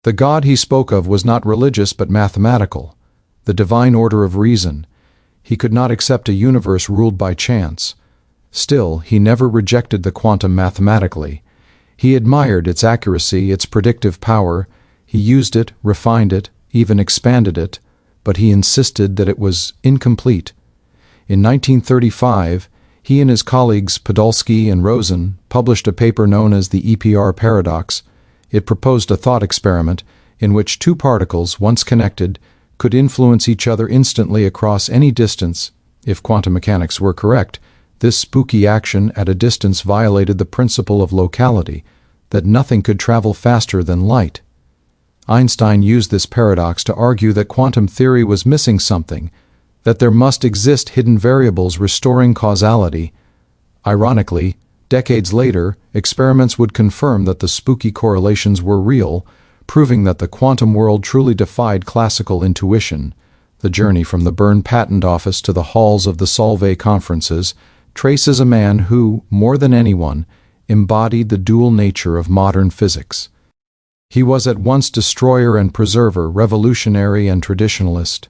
The God he spoke of was not religious but mathematical, the divine order of reason. He could not accept a universe ruled by chance. Still, he never rejected the quantum mathematically. He admired its accuracy, its predictive power. He used it, refined it, even expanded it, but he insisted that it was incomplete. In 1935, he and his colleagues Podolsky and Rosen published a paper known as the EPR paradox. It proposed a thought experiment in which two particles, once connected, could influence each other instantly across any distance. If quantum mechanics were correct, this spooky action at a distance violated the principle of locality, that nothing could travel faster than light. Einstein used this paradox to argue that quantum theory was missing something, that there must exist hidden variables restoring causality. Ironically, decades later, experiments would confirm that the spooky correlations were real, proving that the quantum world truly defied classical intuition. The journey from the Bern Patent Office to the halls of the Solvay conferences traces a man who, more than anyone, embodied the dual nature of modern physics. He was at once destroyer and preserver, revolutionary and traditionalist.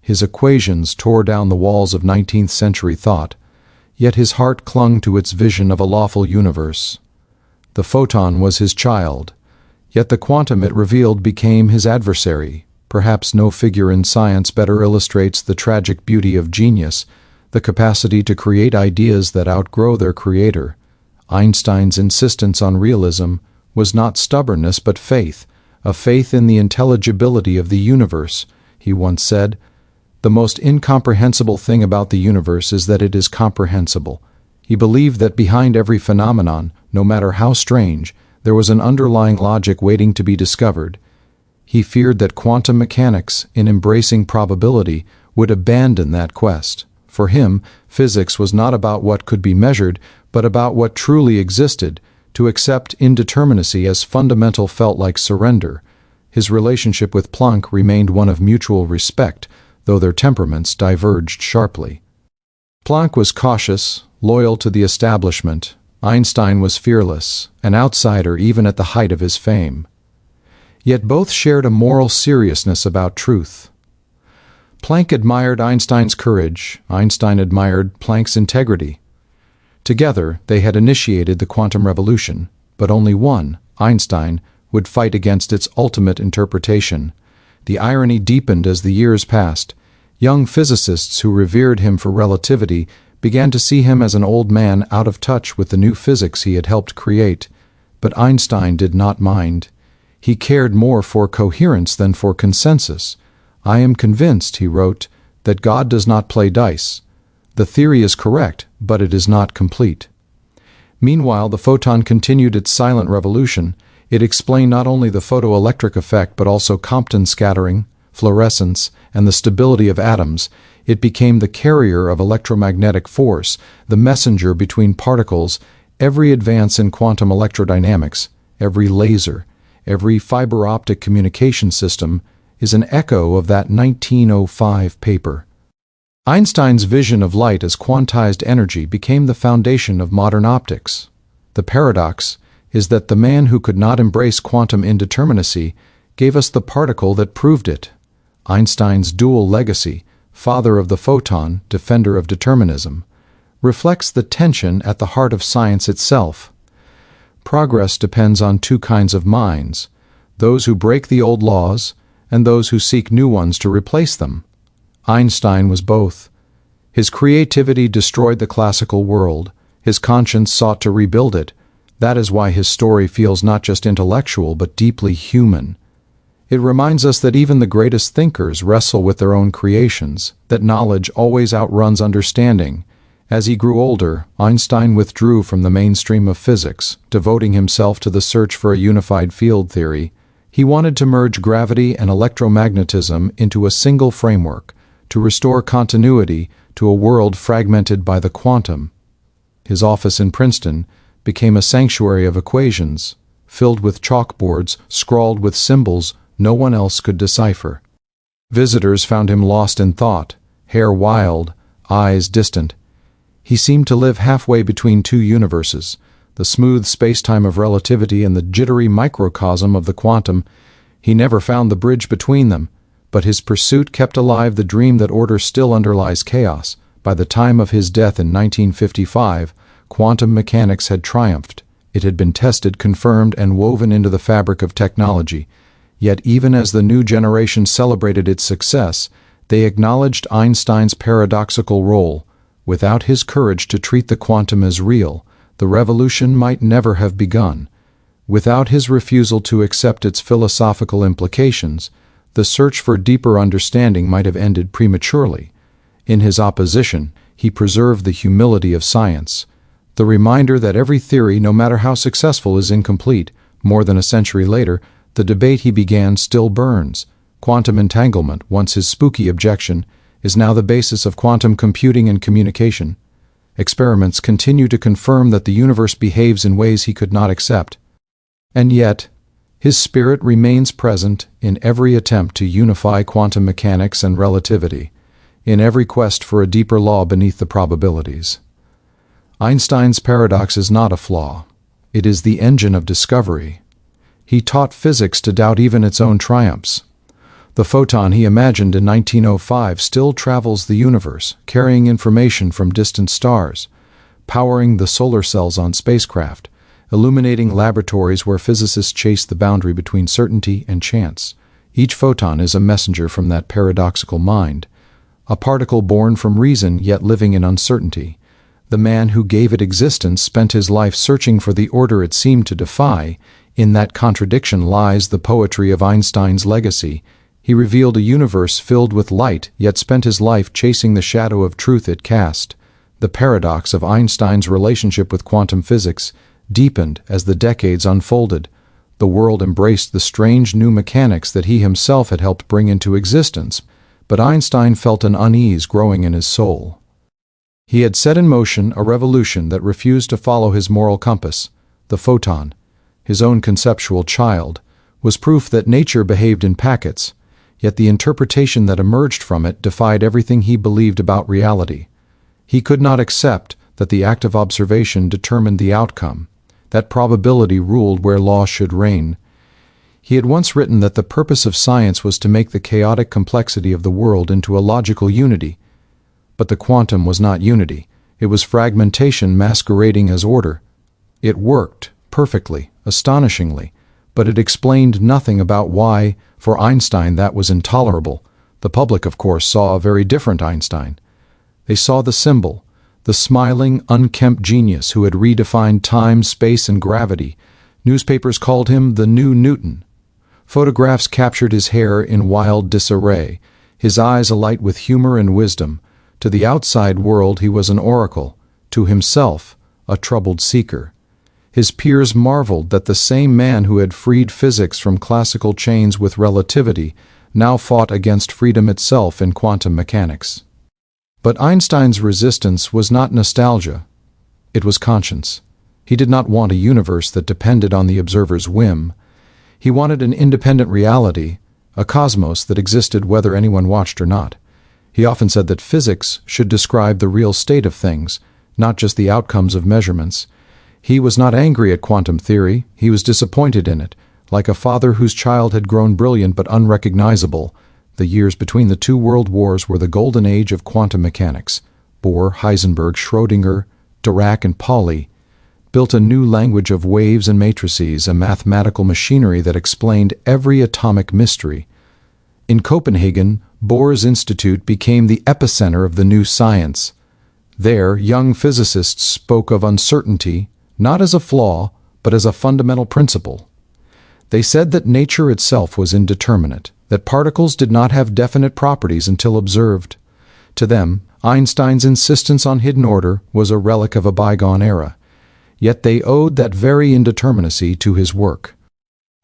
His equations tore down the walls of 19th-century thought, yet his heart clung to its vision of a lawful universe. The photon was his child, yet the quantum it revealed became his adversary. Perhaps no figure in science better illustrates the tragic beauty of genius, the capacity to create ideas that outgrow their creator. Einstein's insistence on realism was not stubbornness but faith, a faith in the intelligibility of the universe. He once said, "The most incomprehensible thing about the universe is that it is comprehensible." He believed that behind every phenomenon, no matter how strange, there was an underlying logic waiting to be discovered. He feared that quantum mechanics, in embracing probability, would abandon that quest. For him, physics was not about what could be measured, but about what truly existed. To accept indeterminacy as fundamental felt like surrender. His relationship with Planck remained one of mutual respect, though their temperaments diverged sharply. Planck was cautious, loyal to the establishment. Einstein was fearless, an outsider even at the height of his fame. Yet both shared a moral seriousness about truth. Planck admired Einstein's courage. Einstein admired Planck's integrity. Together, they had initiated the quantum revolution, but only one, Einstein, would fight against its ultimate interpretation. The irony deepened as the years passed. Young physicists who revered him for relativity began to see him as an old man out of touch with the new physics he had helped create. But Einstein did not mind. He cared more for coherence than for consensus. "I am convinced," he wrote, "that God does not play dice. The theory is correct, but it is not complete." Meanwhile, the photon continued its silent revolution. It explained not only the photoelectric effect but also Compton scattering, fluorescence, and the stability of atoms. It became the carrier of electromagnetic force, the messenger between particles. Every advance in quantum electrodynamics, every laser, every fiber optic communication system is an echo of that 1905 paper. Einstein's vision of light as quantized energy became the foundation of modern optics. The paradox is that the man who could not embrace quantum indeterminacy gave us the particle that proved it. Einstein's dual legacy, father of the photon, defender of determinism, reflects the tension at the heart of science itself. Progress depends on two kinds of minds, those who break the old laws and those who seek new ones to replace them. Einstein was both. His creativity destroyed the classical world. His conscience sought to rebuild it. That is why his story feels not just intellectual but deeply human. It reminds us that even the greatest thinkers wrestle with their own creations, that knowledge always outruns understanding. As he grew older, Einstein withdrew from the mainstream of physics, devoting himself to the search for a unified field theory. He wanted to merge gravity and electromagnetism into a single framework, to restore continuity to a world fragmented by the quantum. His office in Princeton became a sanctuary of equations, filled with chalkboards scrawled with symbols no one else could decipher. Visitors found him lost in thought, hair wild, eyes distant. He seemed to live halfway between two universes, the smooth space-time of relativity and the jittery microcosm of the quantum. He never found the bridge between them, but his pursuit kept alive the dream that order still underlies chaos. By the time of his death in 1955, quantum mechanics had triumphed. It had been tested, confirmed, and woven into the fabric of technology. Yet even as the new generation celebrated its success, they acknowledged Einstein's paradoxical role. Without his courage to treat the quantum as real, the revolution might never have begun. Without his refusal to accept its philosophical implications, the search for deeper understanding might have ended prematurely. In his opposition, he preserved the humility of science, the reminder that every theory, no matter how successful, is incomplete. More than a century later, the debate he began still burns. Quantum entanglement, once his spooky objection, is now the basis of quantum computing and communication. Experiments continue to confirm that the universe behaves in ways he could not accept. And yet, his spirit remains present in every attempt to unify quantum mechanics and relativity, in every quest for a deeper law beneath the probabilities. Einstein's paradox is not a flaw. It is the engine of discovery. He taught physics to doubt even its own triumphs. The photon he imagined in 1905 still travels the universe, carrying information from distant stars, powering the solar cells on spacecraft, illuminating laboratories where physicists chase the boundary between certainty and chance. Each photon is a messenger from that paradoxical mind, a particle born from reason yet living in uncertainty. The man who gave it existence spent his life searching for the order it seemed to defy. In that contradiction lies the poetry of Einstein's legacy. He revealed a universe filled with light, yet spent his life chasing the shadow of truth it cast. The paradox of Einstein's relationship with quantum physics deepened as the decades unfolded. The world embraced the strange new mechanics that he himself had helped bring into existence, but Einstein felt an unease growing in his soul. He had set in motion a revolution that refused to follow his moral compass. The photon, his own conceptual child, was proof that nature behaved in packets, yet the interpretation that emerged from it defied everything he believed about reality. He could not accept that the act of observation determined the outcome, that probability ruled where law should reign. He had once written that the purpose of science was to make the chaotic complexity of the world into a logical unity. But the quantum was not unity. It was fragmentation masquerading as order. It worked perfectly, astonishingly, but it explained nothing about why. For Einstein that was intolerable. The public, of course, saw a very different Einstein. They saw the symbol, the smiling, unkempt genius who had redefined time, space, and gravity. Newspapers called him the new Newton. Photographs captured his hair in wild disarray, his eyes alight with humor and wisdom. To the outside world he was an oracle, to himself a troubled seeker. His peers marveled that the same man who had freed physics from classical chains with relativity now fought against freedom itself in quantum mechanics. But Einstein's resistance was not nostalgia. It was conscience. He did not want a universe that depended on the observer's whim. He wanted an independent reality, a cosmos that existed whether anyone watched or not. He often said that physics should describe the real state of things, not just the outcomes of measurements. He was not angry at quantum theory. He was disappointed in it, like a father whose child had grown brilliant but unrecognizable. The years between the two world wars were the golden age of quantum mechanics. Bohr, Heisenberg, Schrödinger, Dirac, and Pauli built a new language of waves and matrices, a mathematical machinery that explained every atomic mystery. In Copenhagen, Bohr's institute became the epicenter of the new science. There, young physicists spoke of uncertainty, not as a flaw, but as a fundamental principle. They said that nature itself was indeterminate, that particles did not have definite properties until observed. To them, Einstein's insistence on hidden order was a relic of a bygone era, yet they owed that very indeterminacy to his work.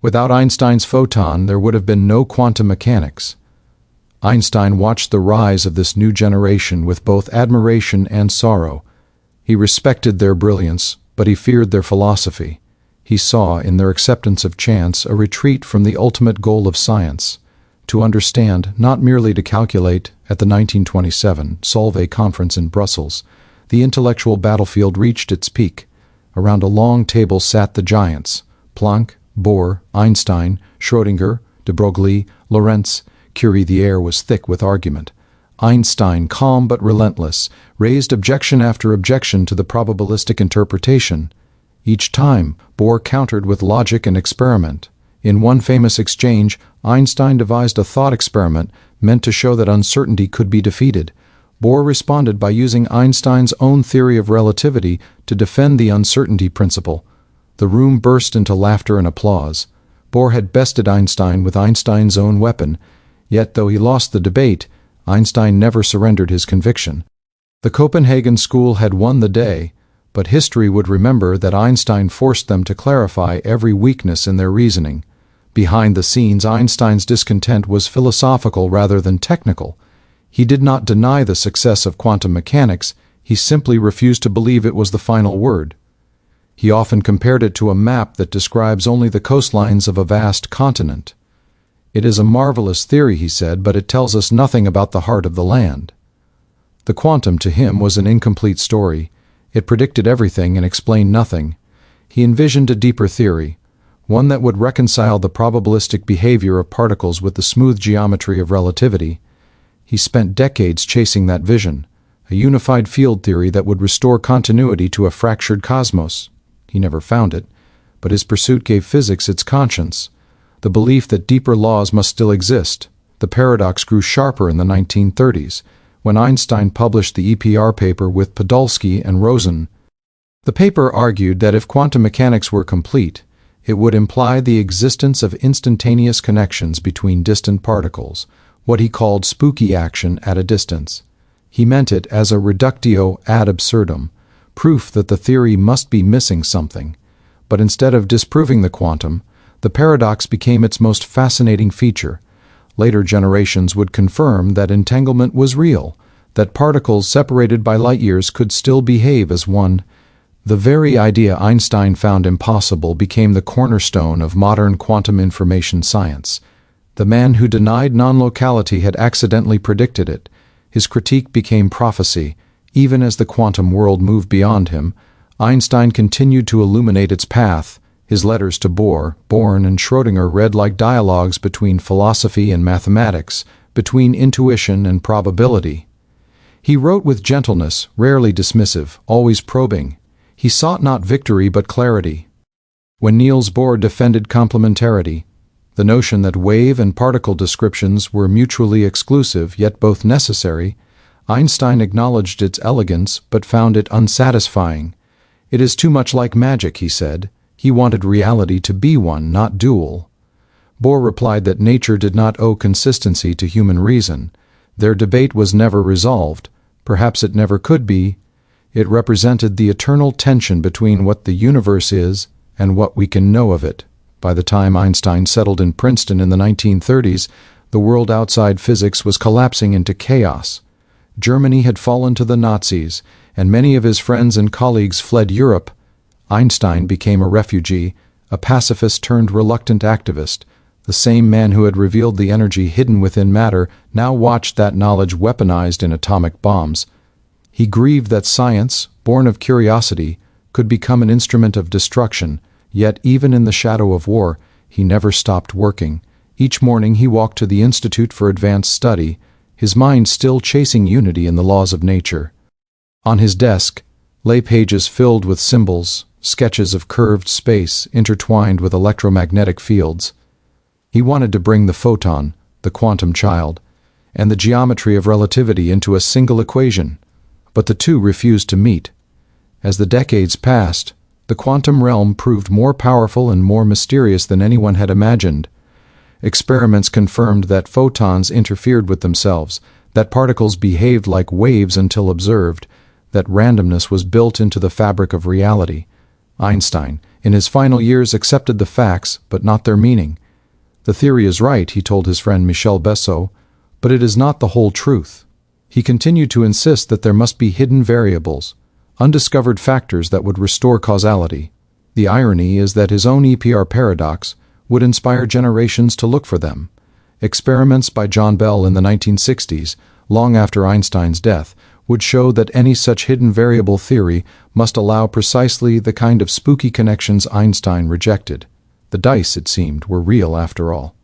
Without Einstein's photon, there would have been no quantum mechanics. Einstein watched the rise of this new generation with both admiration and sorrow. He respected their brilliance, but he feared their philosophy. He saw in their acceptance of chance a retreat from the ultimate goal of science, to understand, not merely to calculate. At the 1927 Solvay conference in Brussels, the intellectual battlefield reached its peak. Around a long table sat the giants: Planck, Bohr, Einstein, Schrödinger, de Broglie, Lorentz, Curie. The air was thick with argument. Einstein, calm but relentless, raised objection after objection to the probabilistic interpretation. Each time, Bohr countered with logic and experiment. In one famous exchange, Einstein devised a thought experiment meant to show that uncertainty could be defeated. Bohr responded by using Einstein's own theory of relativity to defend the uncertainty principle. The room burst into laughter and applause. Bohr had bested Einstein with Einstein's own weapon, yet though he lost the debate, Einstein never surrendered his conviction. The Copenhagen school had won the day, but history would remember that Einstein forced them to clarify every weakness in their reasoning. Behind the scenes, Einstein's discontent was philosophical rather than technical. He did not deny the success of quantum mechanics, he simply refused to believe it was the final word. He often compared it to a map that describes only the coastlines of a vast continent. "It is a marvelous theory," he said, "but it tells us nothing about the heart of the land." The quantum to him was an incomplete story. It predicted everything and explained nothing. He envisioned a deeper theory, one that would reconcile the probabilistic behavior of particles with the smooth geometry of relativity. He spent decades chasing that vision, a unified field theory that would restore continuity to a fractured cosmos. He never found it, but his pursuit gave physics its conscience, the belief that deeper laws must still exist. The paradox grew sharper in the 1930s, when Einstein published the EPR paper with Podolsky and Rosen. The paper argued that if quantum mechanics were complete, it would imply the existence of instantaneous connections between distant particles, what he called spooky action at a distance. He meant it as a reductio ad absurdum, proof that the theory must be missing something. But instead of disproving the quantum, the paradox became its most fascinating feature. Later generations would confirm that entanglement was real, that particles separated by light years could still behave as one. The very idea Einstein found impossible became the cornerstone of modern quantum information science. The man who denied non-locality had accidentally predicted it. His critique became prophecy. Even as the quantum world moved beyond him, Einstein continued to illuminate its path. His letters to Bohr, Born, and Schrödinger read like dialogues between philosophy and mathematics, between intuition and probability. He wrote with gentleness, rarely dismissive, always probing. He sought not victory but clarity. When Niels Bohr defended complementarity, the notion that wave and particle descriptions were mutually exclusive yet both necessary, Einstein acknowledged its elegance but found it unsatisfying. "It is too much like magic," he said. He wanted reality to be one, not dual. Bohr replied that nature did not owe consistency to human reason. Their debate was never resolved. Perhaps it never could be. It represented the eternal tension between what the universe is and what we can know of it. By the time Einstein settled in Princeton in the 1930s, the world outside physics was collapsing into chaos. Germany had fallen to the Nazis, and many of his friends and colleagues fled Europe. Einstein became a refugee, a pacifist turned reluctant activist. The same man who had revealed the energy hidden within matter now watched that knowledge weaponized in atomic bombs. He grieved that science, born of curiosity, could become an instrument of destruction, yet even in the shadow of war, he never stopped working. Each morning he walked to the Institute for Advanced Study, his mind still chasing unity in the laws of nature. On his desk lay pages filled with symbols, sketches of curved space intertwined with electromagnetic fields. He wanted to bring the photon, the quantum child, and the geometry of relativity into a single equation, but the two refused to meet. As the decades passed, the quantum realm proved more powerful and more mysterious than anyone had imagined. Experiments confirmed that photons interfered with themselves, that particles behaved like waves until observed, that randomness was built into the fabric of reality. Einstein, in his final years, accepted the facts, but not their meaning. The theory is right, he told his friend Michel Besseau, but it is not the whole truth. He continued to insist that there must be hidden variables, undiscovered factors that would restore causality. The irony is that his own EPR paradox would inspire generations to look for them. Experiments by John Bell in the 1960s, long after Einstein's death, would show that any such hidden variable theory must allow precisely the kind of spooky connections Einstein rejected. The dice, it seemed, were real after all.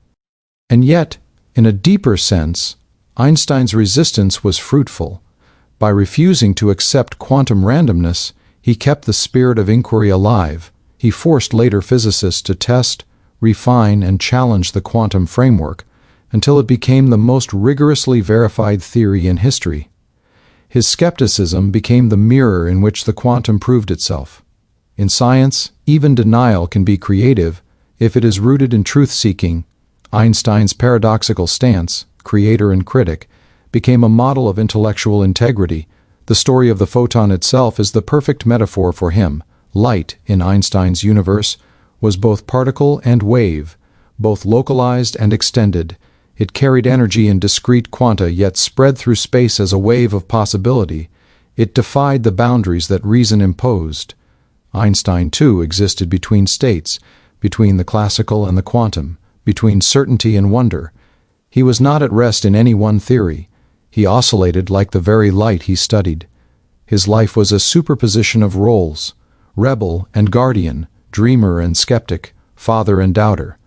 And yet, in a deeper sense, Einstein's resistance was fruitful. By refusing to accept quantum randomness, he kept the spirit of inquiry alive. He forced later physicists to test, refine, and challenge the quantum framework until it became the most rigorously verified theory in history. His skepticism became the mirror in which the quantum proved itself. In science, even denial can be creative if it is rooted in truth-seeking. Einstein's paradoxical stance, creator and critic, became a model of intellectual integrity. The story of the photon itself is the perfect metaphor for him. Light, in Einstein's universe, was both particle and wave, both localized and extended. It carried energy in discrete quanta, yet spread through space as a wave of possibility. It defied the boundaries that reason imposed. Einstein, too, existed between states, between the classical and the quantum, between certainty and wonder. He was not at rest in any one theory. He oscillated like the very light he studied. His life was a superposition of roles: rebel and guardian, dreamer and skeptic, father and doubter.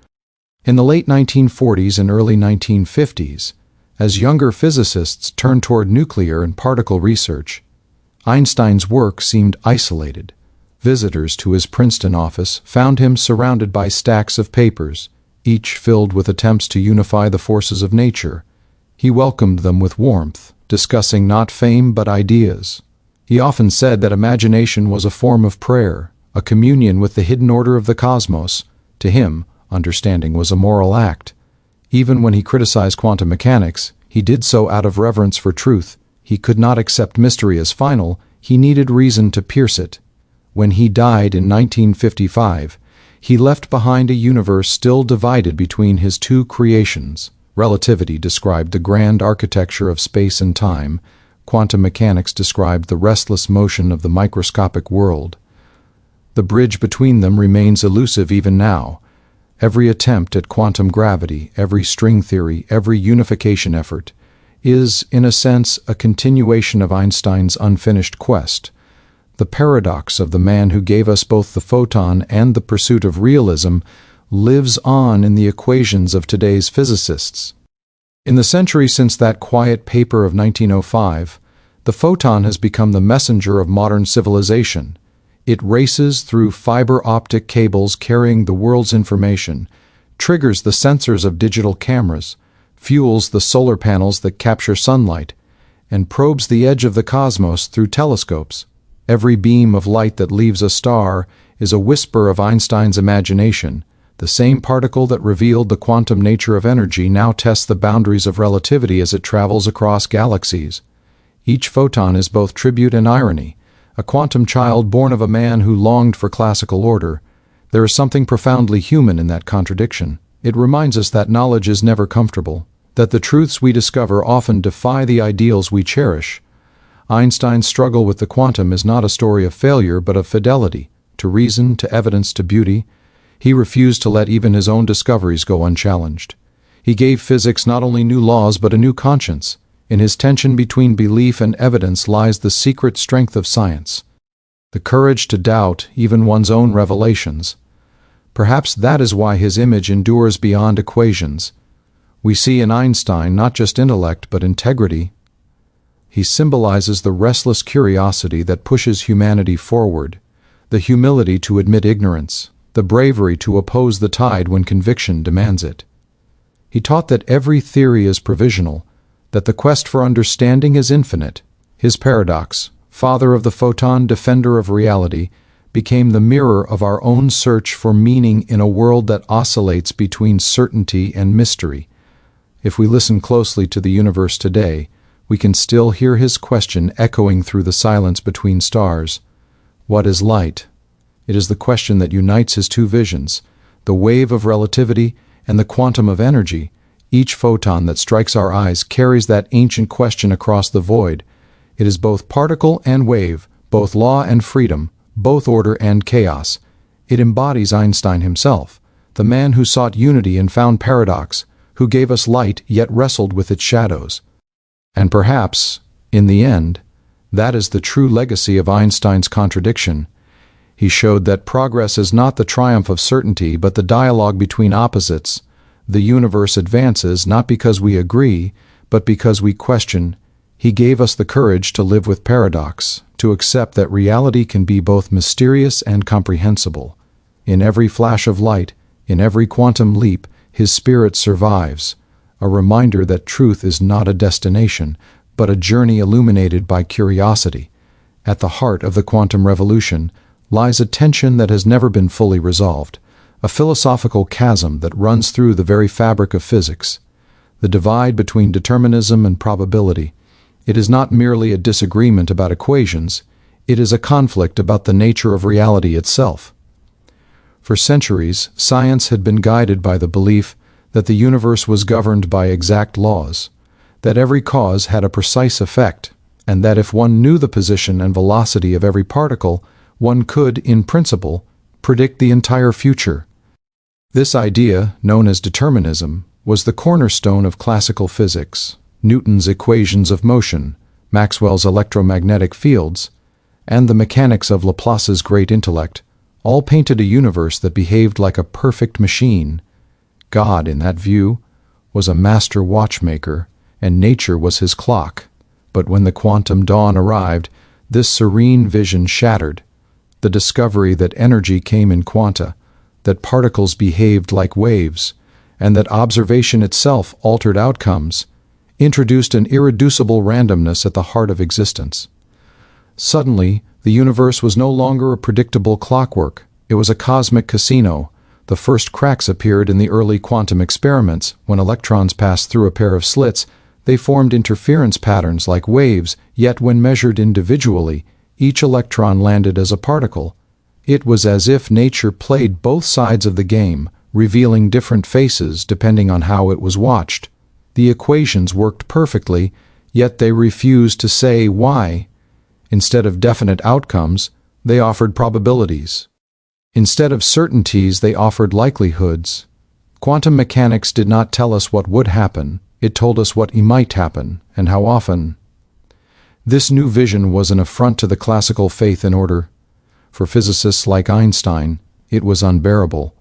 In the late 1940s and early 1950s, as younger physicists turned toward nuclear and particle research, Einstein's work seemed isolated. Visitors to his Princeton office found him surrounded by stacks of papers, each filled with attempts to unify the forces of nature. He welcomed them with warmth, discussing not fame but ideas. He often said that imagination was a form of prayer, a communion with the hidden order of the cosmos. To him, understanding was a moral act. Even when he criticized quantum mechanics, he did so out of reverence for truth. He could not accept mystery as final, he needed reason to pierce it. When he died in 1955, he left behind a universe still divided between his two creations. Relativity described the grand architecture of space and time. Quantum mechanics described the restless motion of the microscopic world. The bridge between them remains elusive even now. Every attempt at quantum gravity, every string theory, every unification effort is, in a sense, a continuation of Einstein's unfinished quest. The paradox of the man who gave us both the photon and the pursuit of realism lives on in the equations of today's physicists. In the century since that quiet paper of 1905, the photon has become the messenger of modern civilization. It races through fiber optic cables carrying the world's information, triggers the sensors of digital cameras, fuels the solar panels that capture sunlight, and probes the edge of the cosmos through telescopes. Every beam of light that leaves a star is a whisper of Einstein's imagination. The same particle that revealed the quantum nature of energy now tests the boundaries of relativity as it travels across galaxies. Each photon is both tribute and irony, a quantum child born of a man who longed for classical order. There is something profoundly human in that contradiction. It reminds us that knowledge is never comfortable, that the truths we discover often defy the ideals we cherish. Einstein's struggle with the quantum is not a story of failure but of fidelity, to reason, to evidence, to beauty. He refused to let even his own discoveries go unchallenged. He gave physics not only new laws but a new conscience. In his tension between belief and evidence lies the secret strength of science, the courage to doubt even one's own revelations. Perhaps that is why his image endures beyond equations. We see in Einstein not just intellect but integrity. He symbolizes the restless curiosity that pushes humanity forward, the humility to admit ignorance, the bravery to oppose the tide when conviction demands it. He taught that every theory is provisional, that the quest for understanding is infinite. His paradox, father of the photon, defender of reality, became the mirror of our own search for meaning in a world that oscillates between certainty and mystery. If we listen closely to the universe today, we can still hear his question echoing through the silence between stars. What is light? It is the question that unites his two visions, the wave of relativity and the quantum of energy. Each photon that strikes our eyes carries that ancient question across the void. It is both particle and wave, both law and freedom, both order and chaos. It embodies Einstein himself, the man who sought unity and found paradox, who gave us light yet wrestled with its shadows. And perhaps, in the end, that is the true legacy of Einstein's contradiction. He showed that progress is not the triumph of certainty but the dialogue between opposites. The universe advances not because we agree, but because we question. He gave us the courage to live with paradox, to accept that reality can be both mysterious and comprehensible. In every flash of light, in every quantum leap, his spirit survives, a reminder that truth is not a destination, but a journey illuminated by curiosity. At the heart of the quantum revolution lies a tension that has never been fully resolved, a philosophical chasm that runs through the very fabric of physics. The divide between determinism and probability. It is not merely a disagreement about equations, it is a conflict about the nature of reality itself. For centuries, science had been guided by the belief that the universe was governed by exact laws, that every cause had a precise effect, and that if one knew the position and velocity of every particle, one could, in principle, predict the entire future. This idea, known as determinism, was the cornerstone of classical physics. Newton's equations of motion, Maxwell's electromagnetic fields, and the mechanics of Laplace's great intellect all painted a universe that behaved like a perfect machine. God, in that view, was a master watchmaker, and nature was his clock. But when the quantum dawn arrived, this serene vision shattered. The discovery that energy came in quanta, that particles behaved like waves, and that observation itself altered outcomes, introduced an irreducible randomness at the heart of existence. Suddenly, the universe was no longer a predictable clockwork. It was a cosmic casino. The first cracks appeared in the early quantum experiments. When electrons passed through a pair of slits, they formed interference patterns like waves, yet when measured individually, each electron landed as a particle. It was as if nature played both sides of the game, revealing different faces depending on how it was watched. The equations worked perfectly, yet they refused to say why. Instead of definite outcomes, they offered probabilities. Instead of certainties, they offered likelihoods. Quantum mechanics did not tell us what would happen, it told us what might happen, and how often. This new vision was an affront to the classical faith in order. For physicists like Einstein, it was unbearable.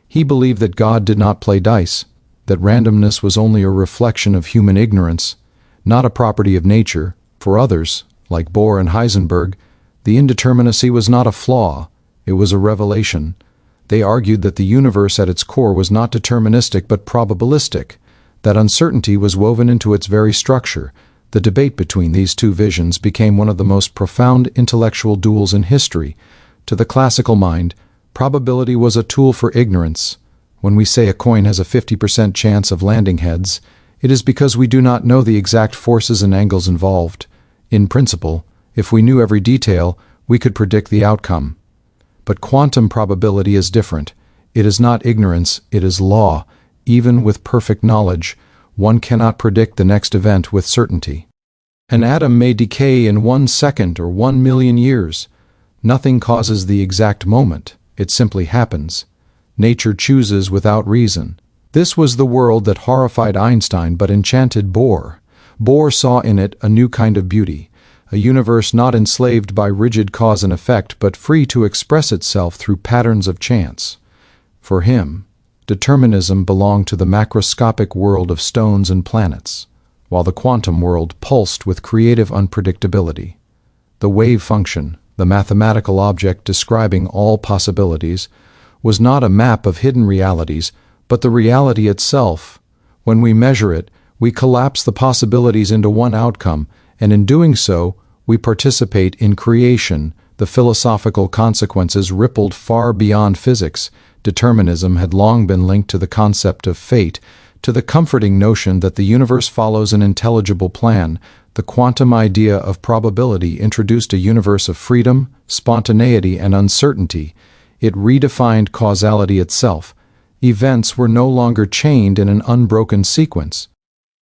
He believed that God did not play dice, that randomness was only a reflection of human ignorance, not a property of nature. For others, like Bohr and Heisenberg, the indeterminacy was not a flaw, it was a revelation. They argued that the universe at its core was not deterministic but probabilistic, that uncertainty was woven into its very structure. The debate between these two visions became one of the most profound intellectual duels in history. To the classical mind, probability was a tool for ignorance. When we say a coin has a 50% chance of landing heads, it is because we do not know the exact forces and angles involved. In principle, if we knew every detail, we could predict the outcome. But quantum probability is different. It is not ignorance, it is law. Even with perfect knowledge, one cannot predict the next event with certainty. An atom may decay in 1 second or 1 million years. Nothing causes the exact moment. It simply happens. Nature chooses without reason. This was the world that horrified Einstein but enchanted Bohr. Bohr saw in it a new kind of beauty, a universe not enslaved by rigid cause and effect but free to express itself through patterns of chance. For him, determinism belonged to the macroscopic world of stones and planets, while the quantum world pulsed with creative unpredictability. The wave function, the mathematical object describing all possibilities, was not a map of hidden realities, but the reality itself. When we measure it, we collapse the possibilities into one outcome, and in doing so, we participate in creation. The philosophical consequences rippled far beyond physics. Determinism had long been linked to the concept of fate, to the comforting notion that the universe follows an intelligible plan. The quantum idea of probability introduced a universe of freedom, spontaneity, and uncertainty. It redefined causality itself. Events were no longer chained in an unbroken sequence.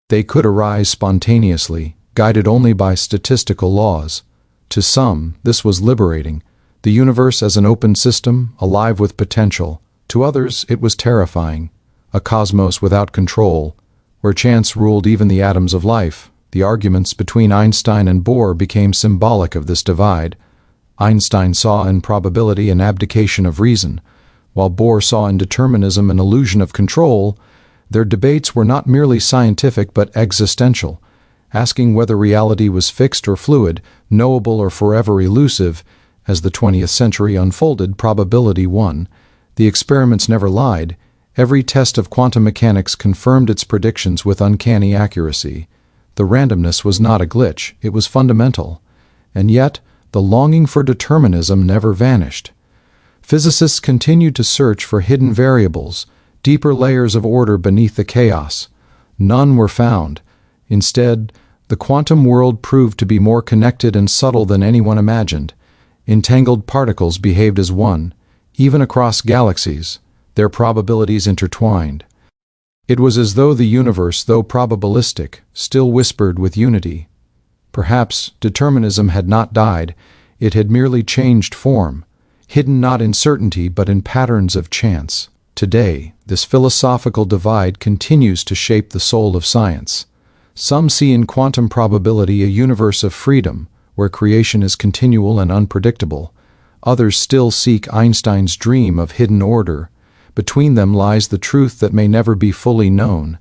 They could arise spontaneously, guided only by statistical laws. To some, this was liberating, the universe as an open system, alive with potential. To others, it was terrifying, a cosmos without control, where chance ruled even the atoms of life. The arguments between Einstein and Bohr became symbolic of this divide. Einstein saw in probability an abdication of reason, while Bohr saw in determinism an illusion of control. Their debates were not merely scientific but existential, asking whether reality was fixed or fluid, knowable or forever elusive. As the 20th century unfolded, probability won. The experiments never lied. Every test of quantum mechanics confirmed its predictions with uncanny accuracy. The randomness was not a glitch, it was fundamental. And yet, the longing for determinism never vanished. Physicists continued to search for hidden variables, deeper layers of order beneath the chaos. None were found. Instead, the quantum world proved to be more connected and subtle than anyone imagined. Entangled particles behaved as one, even across galaxies, their probabilities intertwined. It was as though the universe, though probabilistic, still whispered with unity. Perhaps determinism had not died, it had merely changed form, hidden not in certainty but in patterns of chance. Today, this philosophical divide continues to shape the soul of science. Some see in quantum probability a universe of freedom, where creation is continual and unpredictable. Others still seek Einstein's dream of hidden order. Between them lies the truth that may never be fully known.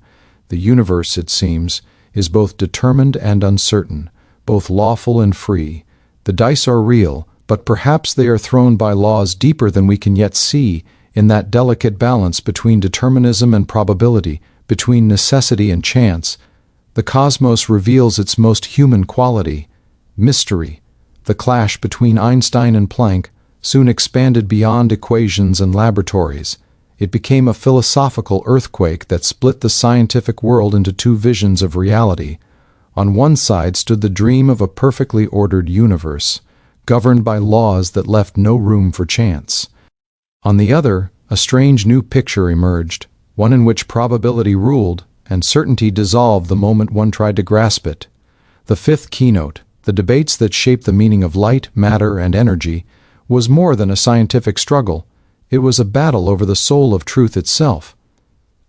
The universe, it seems, is both determined and uncertain, both lawful and free. The dice are real, but perhaps they are thrown by laws deeper than we can yet see. In that delicate balance between determinism and probability, between necessity and chance, the cosmos reveals its most human quality, mystery. The clash between Einstein and Planck soon expanded beyond equations and laboratories. It became a philosophical earthquake that split the scientific world into two visions of reality. On one side stood the dream of a perfectly ordered universe, governed by laws that left no room for chance. On the other, a strange new picture emerged, one in which probability ruled and certainty dissolved the moment one tried to grasp it. The fifth keynote, the debates that shaped the meaning of light, matter, and energy, was more than a scientific struggle. It was a battle over the soul of truth itself.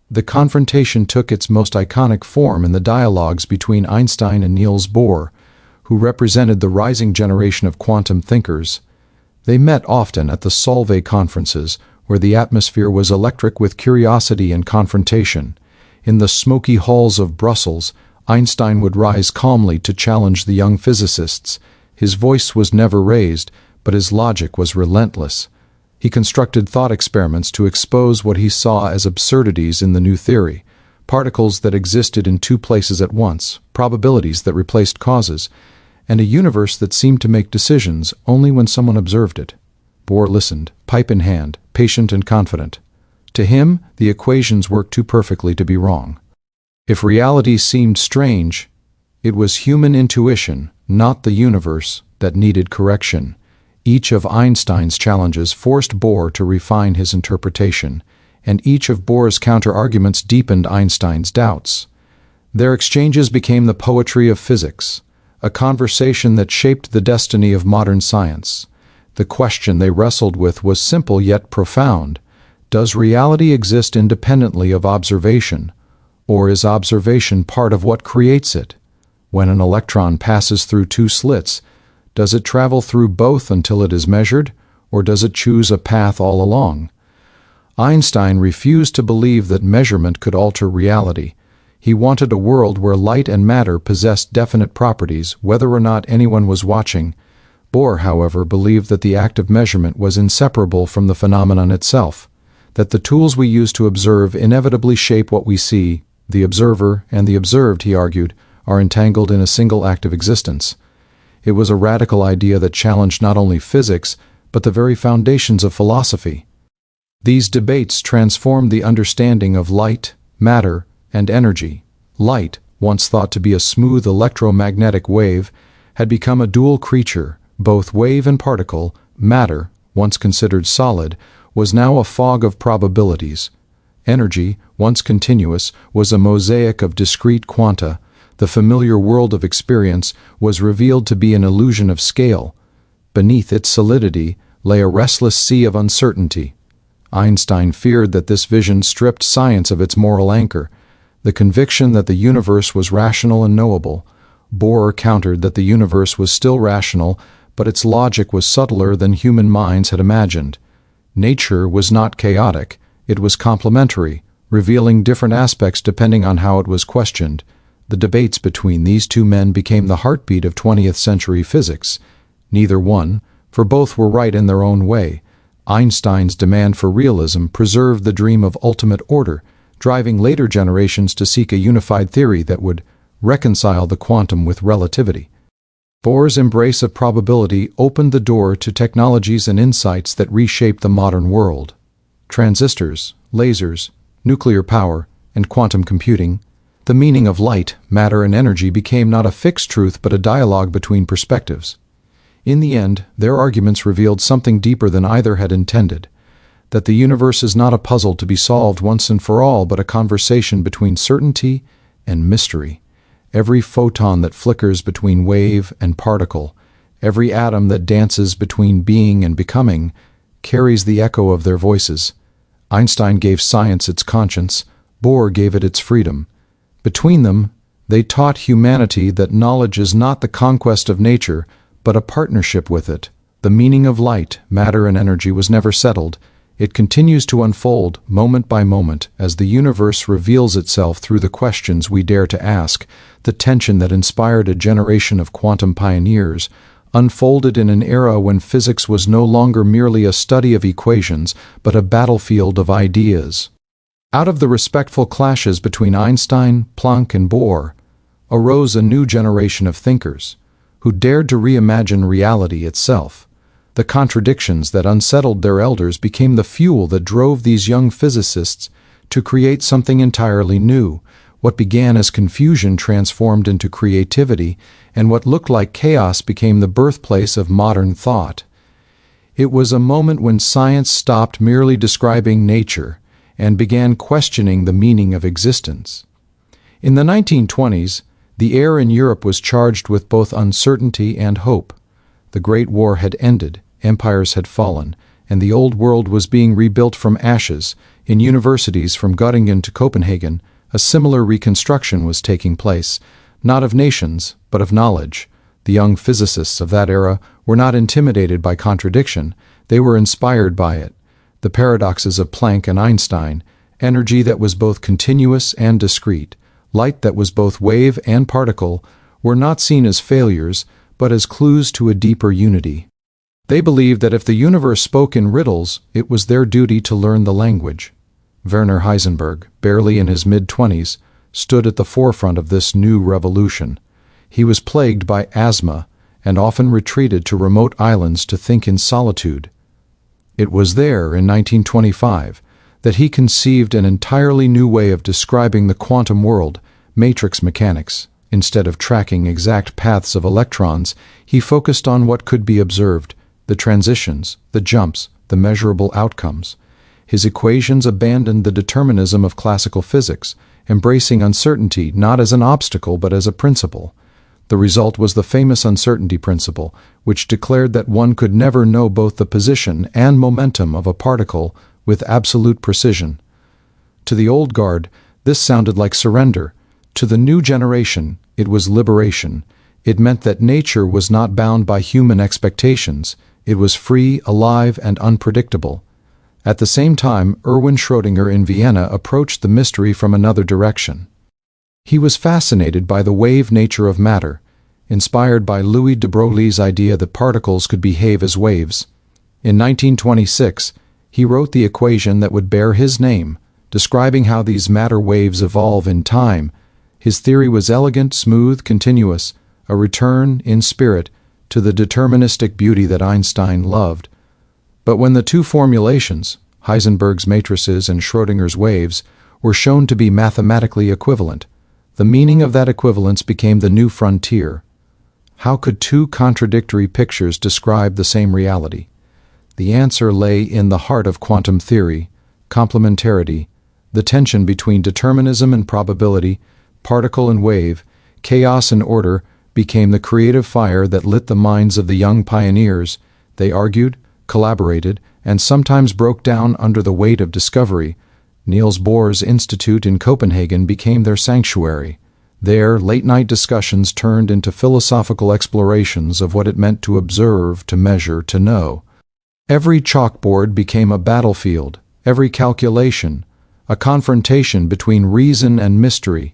The confrontation took its most iconic form in the dialogues between Einstein and Niels Bohr, who represented the rising generation of quantum thinkers. They met often at the Solvay conferences, where the atmosphere was electric with curiosity and confrontation. In the smoky halls of Brussels, Einstein would rise calmly to challenge the young physicists. His voice was never raised, but his logic was relentless. He constructed thought experiments to expose what he saw as absurdities in the new theory, particles that existed in two places at once, probabilities that replaced causes, and a universe that seemed to make decisions only when someone observed it. Bohr listened, pipe in hand, patient and confident. To him, the equations worked too perfectly to be wrong. If reality seemed strange, it was human intuition, not the universe, that needed correction. Each of Einstein's challenges forced Bohr to refine his interpretation, and each of Bohr's counter-arguments deepened Einstein's doubts. Their exchanges became the poetry of physics, a conversation that shaped the destiny of modern science. The question they wrestled with was simple yet profound. Does reality exist independently of observation, or is observation part of what creates it? When an electron passes through two slits, does it travel through both until it is measured, or does it choose a path all along? Einstein refused to believe that measurement could alter reality. He wanted a world where light and matter possessed definite properties, whether or not anyone was watching. Bohr, however, believed that the act of measurement was inseparable from the phenomenon itself, that the tools we use to observe inevitably shape what we see. The observer and the observed, he argued, are entangled in a single act of existence. It was a radical idea that challenged not only physics, but the very foundations of philosophy. These debates transformed the understanding of light, matter, and energy. Light, once thought to be a smooth electromagnetic wave, had become a dual creature, both wave and particle. Matter, once considered solid, was now a fog of probabilities. Energy, once continuous, was a mosaic of discrete quanta. The familiar world of experience was revealed to be an illusion of scale. Beneath its solidity lay a restless sea of uncertainty. Einstein feared that this vision stripped science of its moral anchor, the conviction that the universe was rational and knowable. Bohr countered that the universe was still rational, but its logic was subtler than human minds had imagined. Nature was not chaotic, it was complementary, revealing different aspects depending on how it was questioned. The debates between these two men became the heartbeat of 20th century physics. Neither won, for both were right in their own way. Einstein's demand for realism preserved the dream of ultimate order, driving later generations to seek a unified theory that would reconcile the quantum with relativity. Bohr's embrace of probability opened the door to technologies and insights that reshaped the modern world. Transistors, lasers, nuclear power, and quantum computing. The meaning of light, matter, and energy became not a fixed truth but a dialogue between perspectives. In the end, their arguments revealed something deeper than either had intended, that the universe is not a puzzle to be solved once and for all, but a conversation between certainty and mystery. Every photon that flickers between wave and particle, every atom that dances between being and becoming, carries the echo of their voices. Einstein gave science its conscience, Bohr gave it its freedom. Between them, they taught humanity that knowledge is not the conquest of nature, but a partnership with it. The meaning of light, matter, and energy was never settled. It continues to unfold, moment by moment, as the universe reveals itself through the questions we dare to ask. The tension that inspired a generation of quantum pioneers unfolded in an era when physics was no longer merely a study of equations, but a battlefield of ideas. Out of the respectful clashes between Einstein, Planck, and Bohr arose a new generation of thinkers who dared to reimagine reality itself. The contradictions that unsettled their elders became the fuel that drove these young physicists to create something entirely new. What began as confusion transformed into creativity, and what looked like chaos became the birthplace of modern thought. It was a moment when science stopped merely describing nature and began questioning the meaning of existence. In the 1920s, the air in Europe was charged with both uncertainty and hope. The Great War had ended, empires had fallen, and the old world was being rebuilt from ashes. In universities from Göttingen to Copenhagen, a similar reconstruction was taking place, not of nations, but of knowledge. The young physicists of that era were not intimidated by contradiction, they were inspired by it. The paradoxes of Planck and Einstein, energy that was both continuous and discrete, light that was both wave and particle, were not seen as failures, but as clues to a deeper unity. They believed that if the universe spoke in riddles, it was their duty to learn the language. Werner Heisenberg, barely in his mid-20s, stood at the forefront of this new revolution. He was plagued by asthma and often retreated to remote islands to think in solitude. It was there, in 1925, that he conceived an entirely new way of describing the quantum world, matrix mechanics. Instead of tracking exact paths of electrons, he focused on what could be observed, the transitions, the jumps, the measurable outcomes. His equations abandoned the determinism of classical physics, embracing uncertainty not as an obstacle but as a principle. The result was the famous uncertainty principle, which declared that one could never know both the position and momentum of a particle with absolute precision. To the old guard, this sounded like surrender. To the new generation, it was liberation. It meant that nature was not bound by human expectations. It was free, alive, and unpredictable. At the same time, Erwin Schrödinger in Vienna approached the mystery from another direction. He was fascinated by the wave nature of matter. inspired by Louis de Broglie's idea that particles could behave as waves. In 1926, he wrote the equation that would bear his name, describing how these matter waves evolve in time. His theory was elegant, smooth, continuous, a return, in spirit, to the deterministic beauty that Einstein loved. But when the two formulations, Heisenberg's matrices and Schrödinger's waves, were shown to be mathematically equivalent, the meaning of that equivalence became the new frontier. How could two contradictory pictures describe the same reality? The answer lay in the heart of quantum theory, complementarity, the tension between determinism and probability, particle and wave, chaos and order, became the creative fire that lit the minds of the young pioneers. They argued, collaborated, and sometimes broke down under the weight of discovery. Niels Bohr's Institute in Copenhagen became their sanctuary. There, late-night discussions turned into philosophical explorations of what it meant to observe, to measure, to know. Every chalkboard became a battlefield, every calculation, a confrontation between reason and mystery.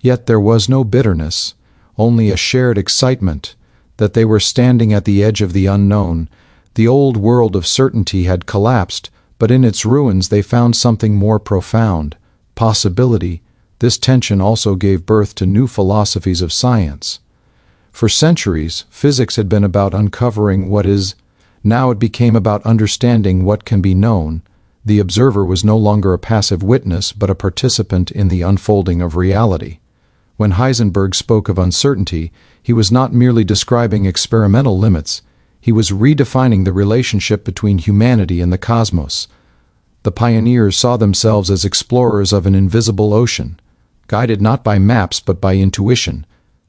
Yet there was no bitterness, only a shared excitement that they were standing at the edge of the unknown. The old world of certainty had collapsed, but in its ruins they found something more profound, possibility. This tension also gave birth to new philosophies of science. For centuries, physics had been about uncovering what is. Now it became about understanding what can be known. The observer was no longer a passive witness, but a participant in the unfolding of reality. When Heisenberg spoke of uncertainty, he was not merely describing experimental limits. He was redefining the relationship between humanity and the cosmos. The pioneers saw themselves as explorers of an invisible ocean, guided not by maps but by intuition.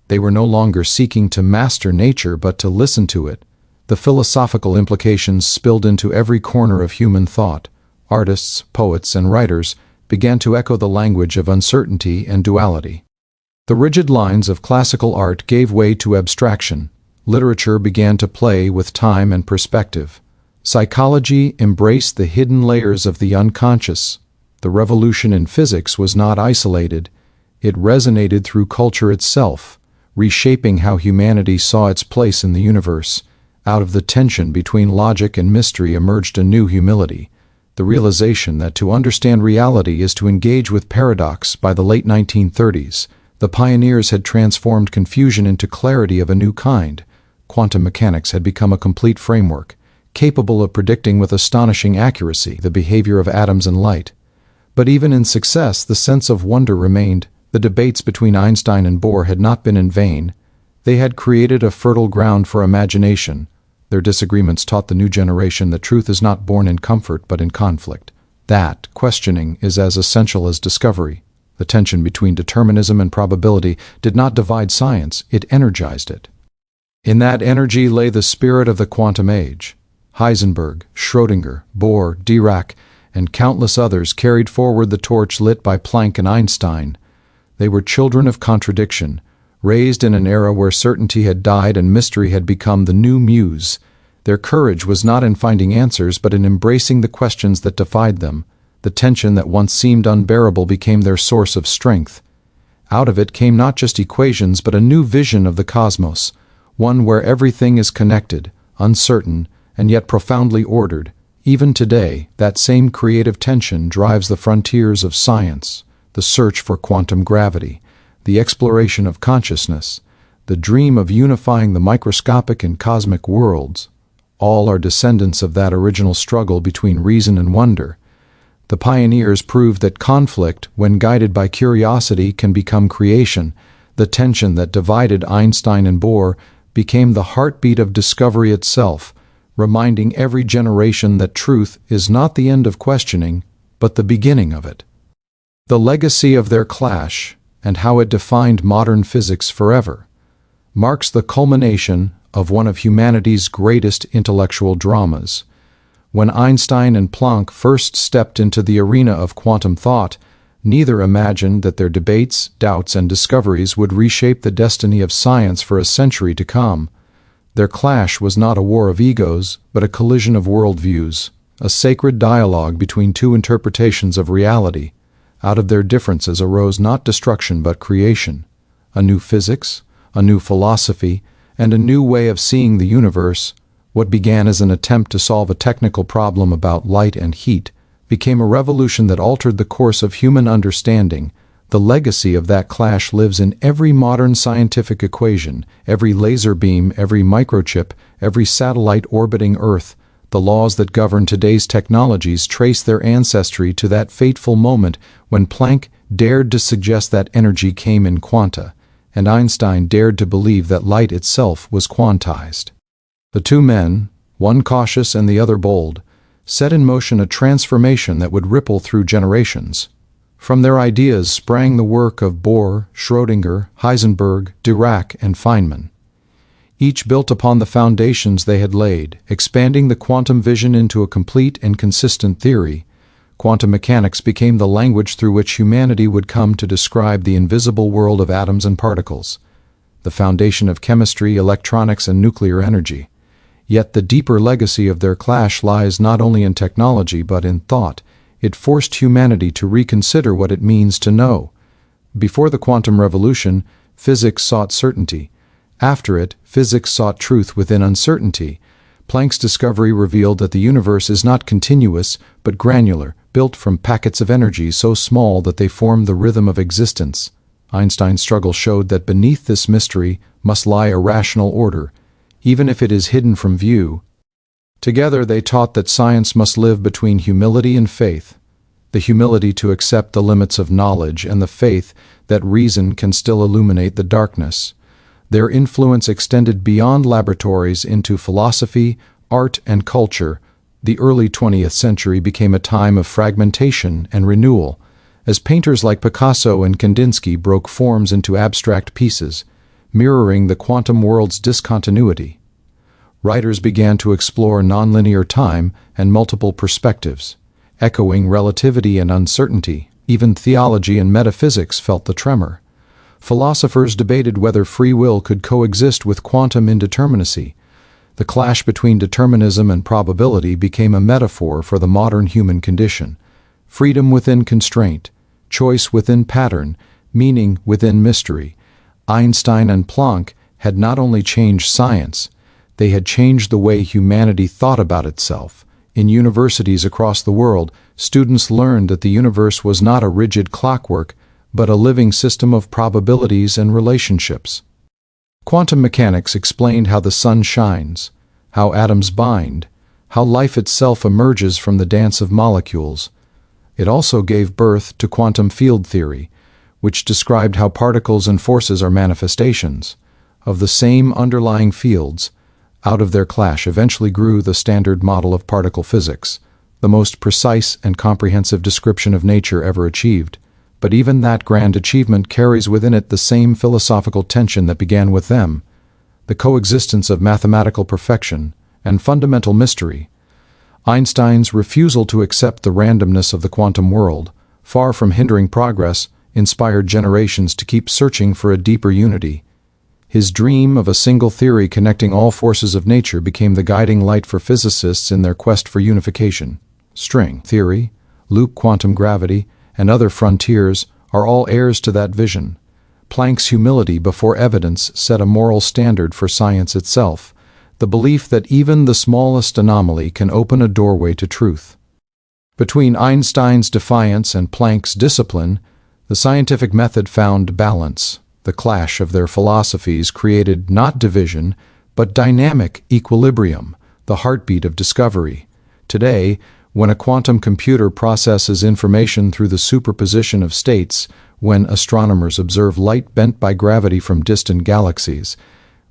They were no longer seeking to master nature but to listen to it. The philosophical implications spilled into every corner of human thought. Artists, poets, and writers began to echo the language of uncertainty and duality. The rigid lines of classical art gave way to abstraction. Literature began to play with time and perspective. Psychology embraced the hidden layers of the unconscious. The revolution in physics was not isolated. It resonated through culture itself, reshaping how humanity saw its place in the universe. Out of the tension between logic and mystery emerged a new humility, the realization that to understand reality is to engage with paradox. By the late 1930s, the pioneers had transformed confusion into clarity of a new kind. Quantum mechanics had become a complete framework, capable of predicting with astonishing accuracy the behavior of atoms and light. But even in success, the sense of wonder remained. The debates between Einstein and Bohr had not been in vain. They had created a fertile ground for imagination. Their disagreements taught the new generation that truth is not born in comfort but in conflict. That questioning is as essential as discovery. The tension between determinism and probability did not divide science, it energized it. In that energy lay the spirit of the quantum age. Heisenberg, Schrödinger, Bohr, Dirac, and countless others carried forward the torch lit by Planck and Einstein. They were children of contradiction, raised in an era where certainty had died and mystery had become the new muse. Their courage was not in finding answers but in embracing the questions that defied them. The tension that once seemed unbearable became their source of strength. Out of it came not just equations but a new vision of the cosmos, one where everything is connected, uncertain, and yet profoundly ordered. Even today, that same creative tension drives the frontiers of science, the search for quantum gravity, the exploration of consciousness, the dream of unifying the microscopic and cosmic worlds. All are descendants of that original struggle between reason and wonder. The pioneers proved that conflict, when guided by curiosity, can become creation. The tension that divided Einstein and Bohr became the heartbeat of discovery itself, reminding every generation that truth is not the end of questioning, but the beginning of it. The legacy of their clash, and how it defined modern physics forever, marks the culmination of one of humanity's greatest intellectual dramas. When Einstein and Planck first stepped into the arena of quantum thought, neither imagined that their debates, doubts, and discoveries would reshape the destiny of science for a century to come. Their clash was not a war of egos, but a collision of worldviews, a sacred dialogue between two interpretations of reality. Out of their differences arose not destruction but creation, a new physics, a new philosophy, and a new way of seeing the universe. What began as an attempt to solve a technical problem about light and heat became a revolution that altered the course of human understanding. The legacy of that clash lives in every modern scientific equation, every laser beam, every microchip, every satellite orbiting Earth. The laws that govern today's technologies trace their ancestry to that fateful moment when Planck dared to suggest that energy came in quanta, and Einstein dared to believe that light itself was quantized. The two men, one cautious and the other bold, set in motion a transformation that would ripple through generations. From their ideas sprang the work of Bohr, Schrödinger, Heisenberg, Dirac, and Feynman. Each built upon the foundations they had laid, expanding the quantum vision into a complete and consistent theory. Quantum mechanics became the language through which humanity would come to describe the invisible world of atoms and particles, the foundation of chemistry, electronics, and nuclear energy. Yet the deeper legacy of their clash lies not only in technology but in thought. It forced humanity to reconsider what it means to know. Before the quantum revolution, physics sought certainty. After it, physics sought truth within uncertainty. Planck's discovery revealed that the universe is not continuous, but granular, built from packets of energy so small that they form the rhythm of existence. Einstein's struggle showed that beneath this mystery must lie a rational order, even if it is hidden from view. Together they taught that science must live between humility and faith, the humility to accept the limits of knowledge and the faith that reason can still illuminate the darkness. Their influence extended beyond laboratories into philosophy, art, and culture. The early 20th century became a time of fragmentation and renewal, as painters like Picasso and Kandinsky broke forms into abstract pieces, mirroring the quantum world's discontinuity. Writers began to explore nonlinear time and multiple perspectives, echoing relativity and uncertainty. Even theology and metaphysics felt the tremor. Philosophers debated whether free will could coexist with quantum indeterminacy. The clash between determinism and probability became a metaphor for the modern human condition. Freedom within constraint, choice within pattern, meaning within mystery. Einstein and Planck had not only changed science, they had changed the way humanity thought about itself. In universities across the world, students learned that the universe was not a rigid clockwork, but a living system of probabilities and relationships. Quantum mechanics explained how the sun shines, how atoms bind, how life itself emerges from the dance of molecules. It also gave birth to quantum field theory, which described how particles and forces are manifestations of the same underlying fields. Out of their clash eventually grew the standard model of particle physics, the most precise and comprehensive description of nature ever achieved. But even that grand achievement carries within it the same philosophical tension that began with them, the coexistence of mathematical perfection and fundamental mystery. Einstein's refusal to accept the randomness of the quantum world, far from hindering progress, inspired generations to keep searching for a deeper unity. His dream of a single theory connecting all forces of nature became the guiding light for physicists in their quest for unification. String theory, loop quantum gravity, and other frontiers are all heirs to that vision. Planck's humility before evidence set a moral standard for science itself, the belief that even the smallest anomaly can open a doorway to truth. Between Einstein's defiance and Planck's discipline, the scientific method found balance. The clash of their philosophies created not division, but dynamic equilibrium, the heartbeat of discovery. Today, when a quantum computer processes information through the superposition of states, when astronomers observe light bent by gravity from distant galaxies,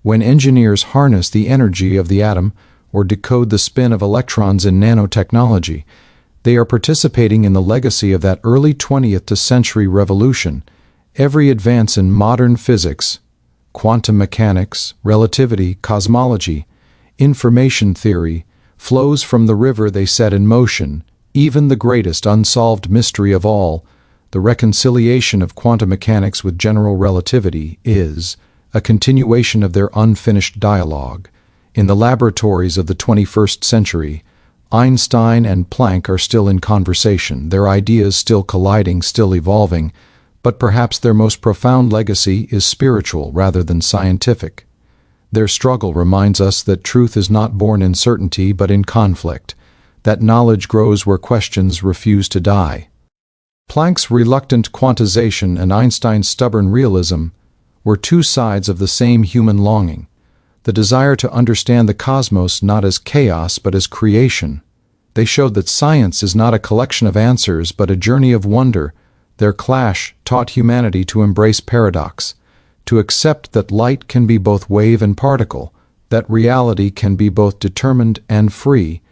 when engineers harness the energy of the atom or decode the spin of electrons in nanotechnology, they are participating in the legacy of that early 20th century revolution. Every advance in modern physics, quantum mechanics, relativity, cosmology, information theory, flows from the river they set in motion. Even the greatest unsolved mystery of all, the reconciliation of quantum mechanics with general relativity, is a continuation of their unfinished dialogue. In the laboratories of the 21st century, Einstein and Planck are still in conversation, their ideas still colliding, still evolving, But perhaps their most profound legacy is spiritual rather than scientific. Their struggle reminds us that truth is not born in certainty but in conflict, that knowledge grows where questions refuse to die. Planck's reluctant quantization and Einstein's stubborn realism were two sides of the same human longing, the desire to understand the cosmos not as chaos but as creation. They showed that science is not a collection of answers but a journey of wonder. Their clash taught humanity to embrace paradox, to accept that light can be both wave and particle, that reality can be both determined and free,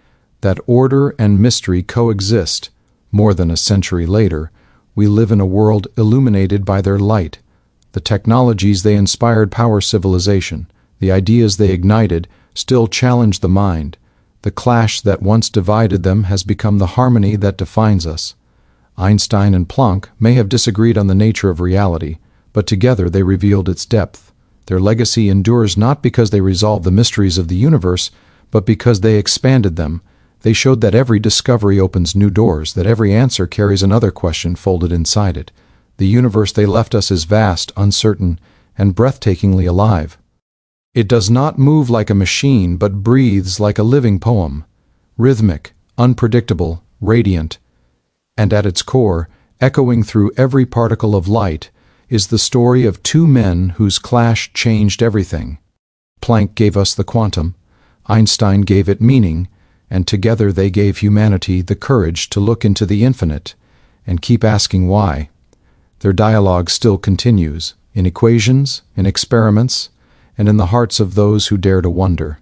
that order and mystery coexist. More than a century later, we live in a world illuminated by their light. The technologies they inspired power civilization. The ideas they ignited still challenge the mind. The clash that once divided them has become the harmony that defines us. Einstein and Planck may have disagreed on the nature of reality, but together they revealed its depth. Their legacy endures not because they resolved the mysteries of the universe, but because they expanded them. They showed that every discovery opens new doors, that every answer carries another question folded inside it. The universe they left us is vast, uncertain, and breathtakingly alive. It does not move like a machine, but breathes like a living poem, rhythmic, unpredictable, radiant. And at its core, echoing through every particle of light, is the story of two men whose clash changed everything. Planck gave us the quantum, Einstein gave it meaning, and together they gave humanity the courage to look into the infinite and keep asking why. Their dialogue still continues, in equations, in experiments, and in the hearts of those who dare to wonder.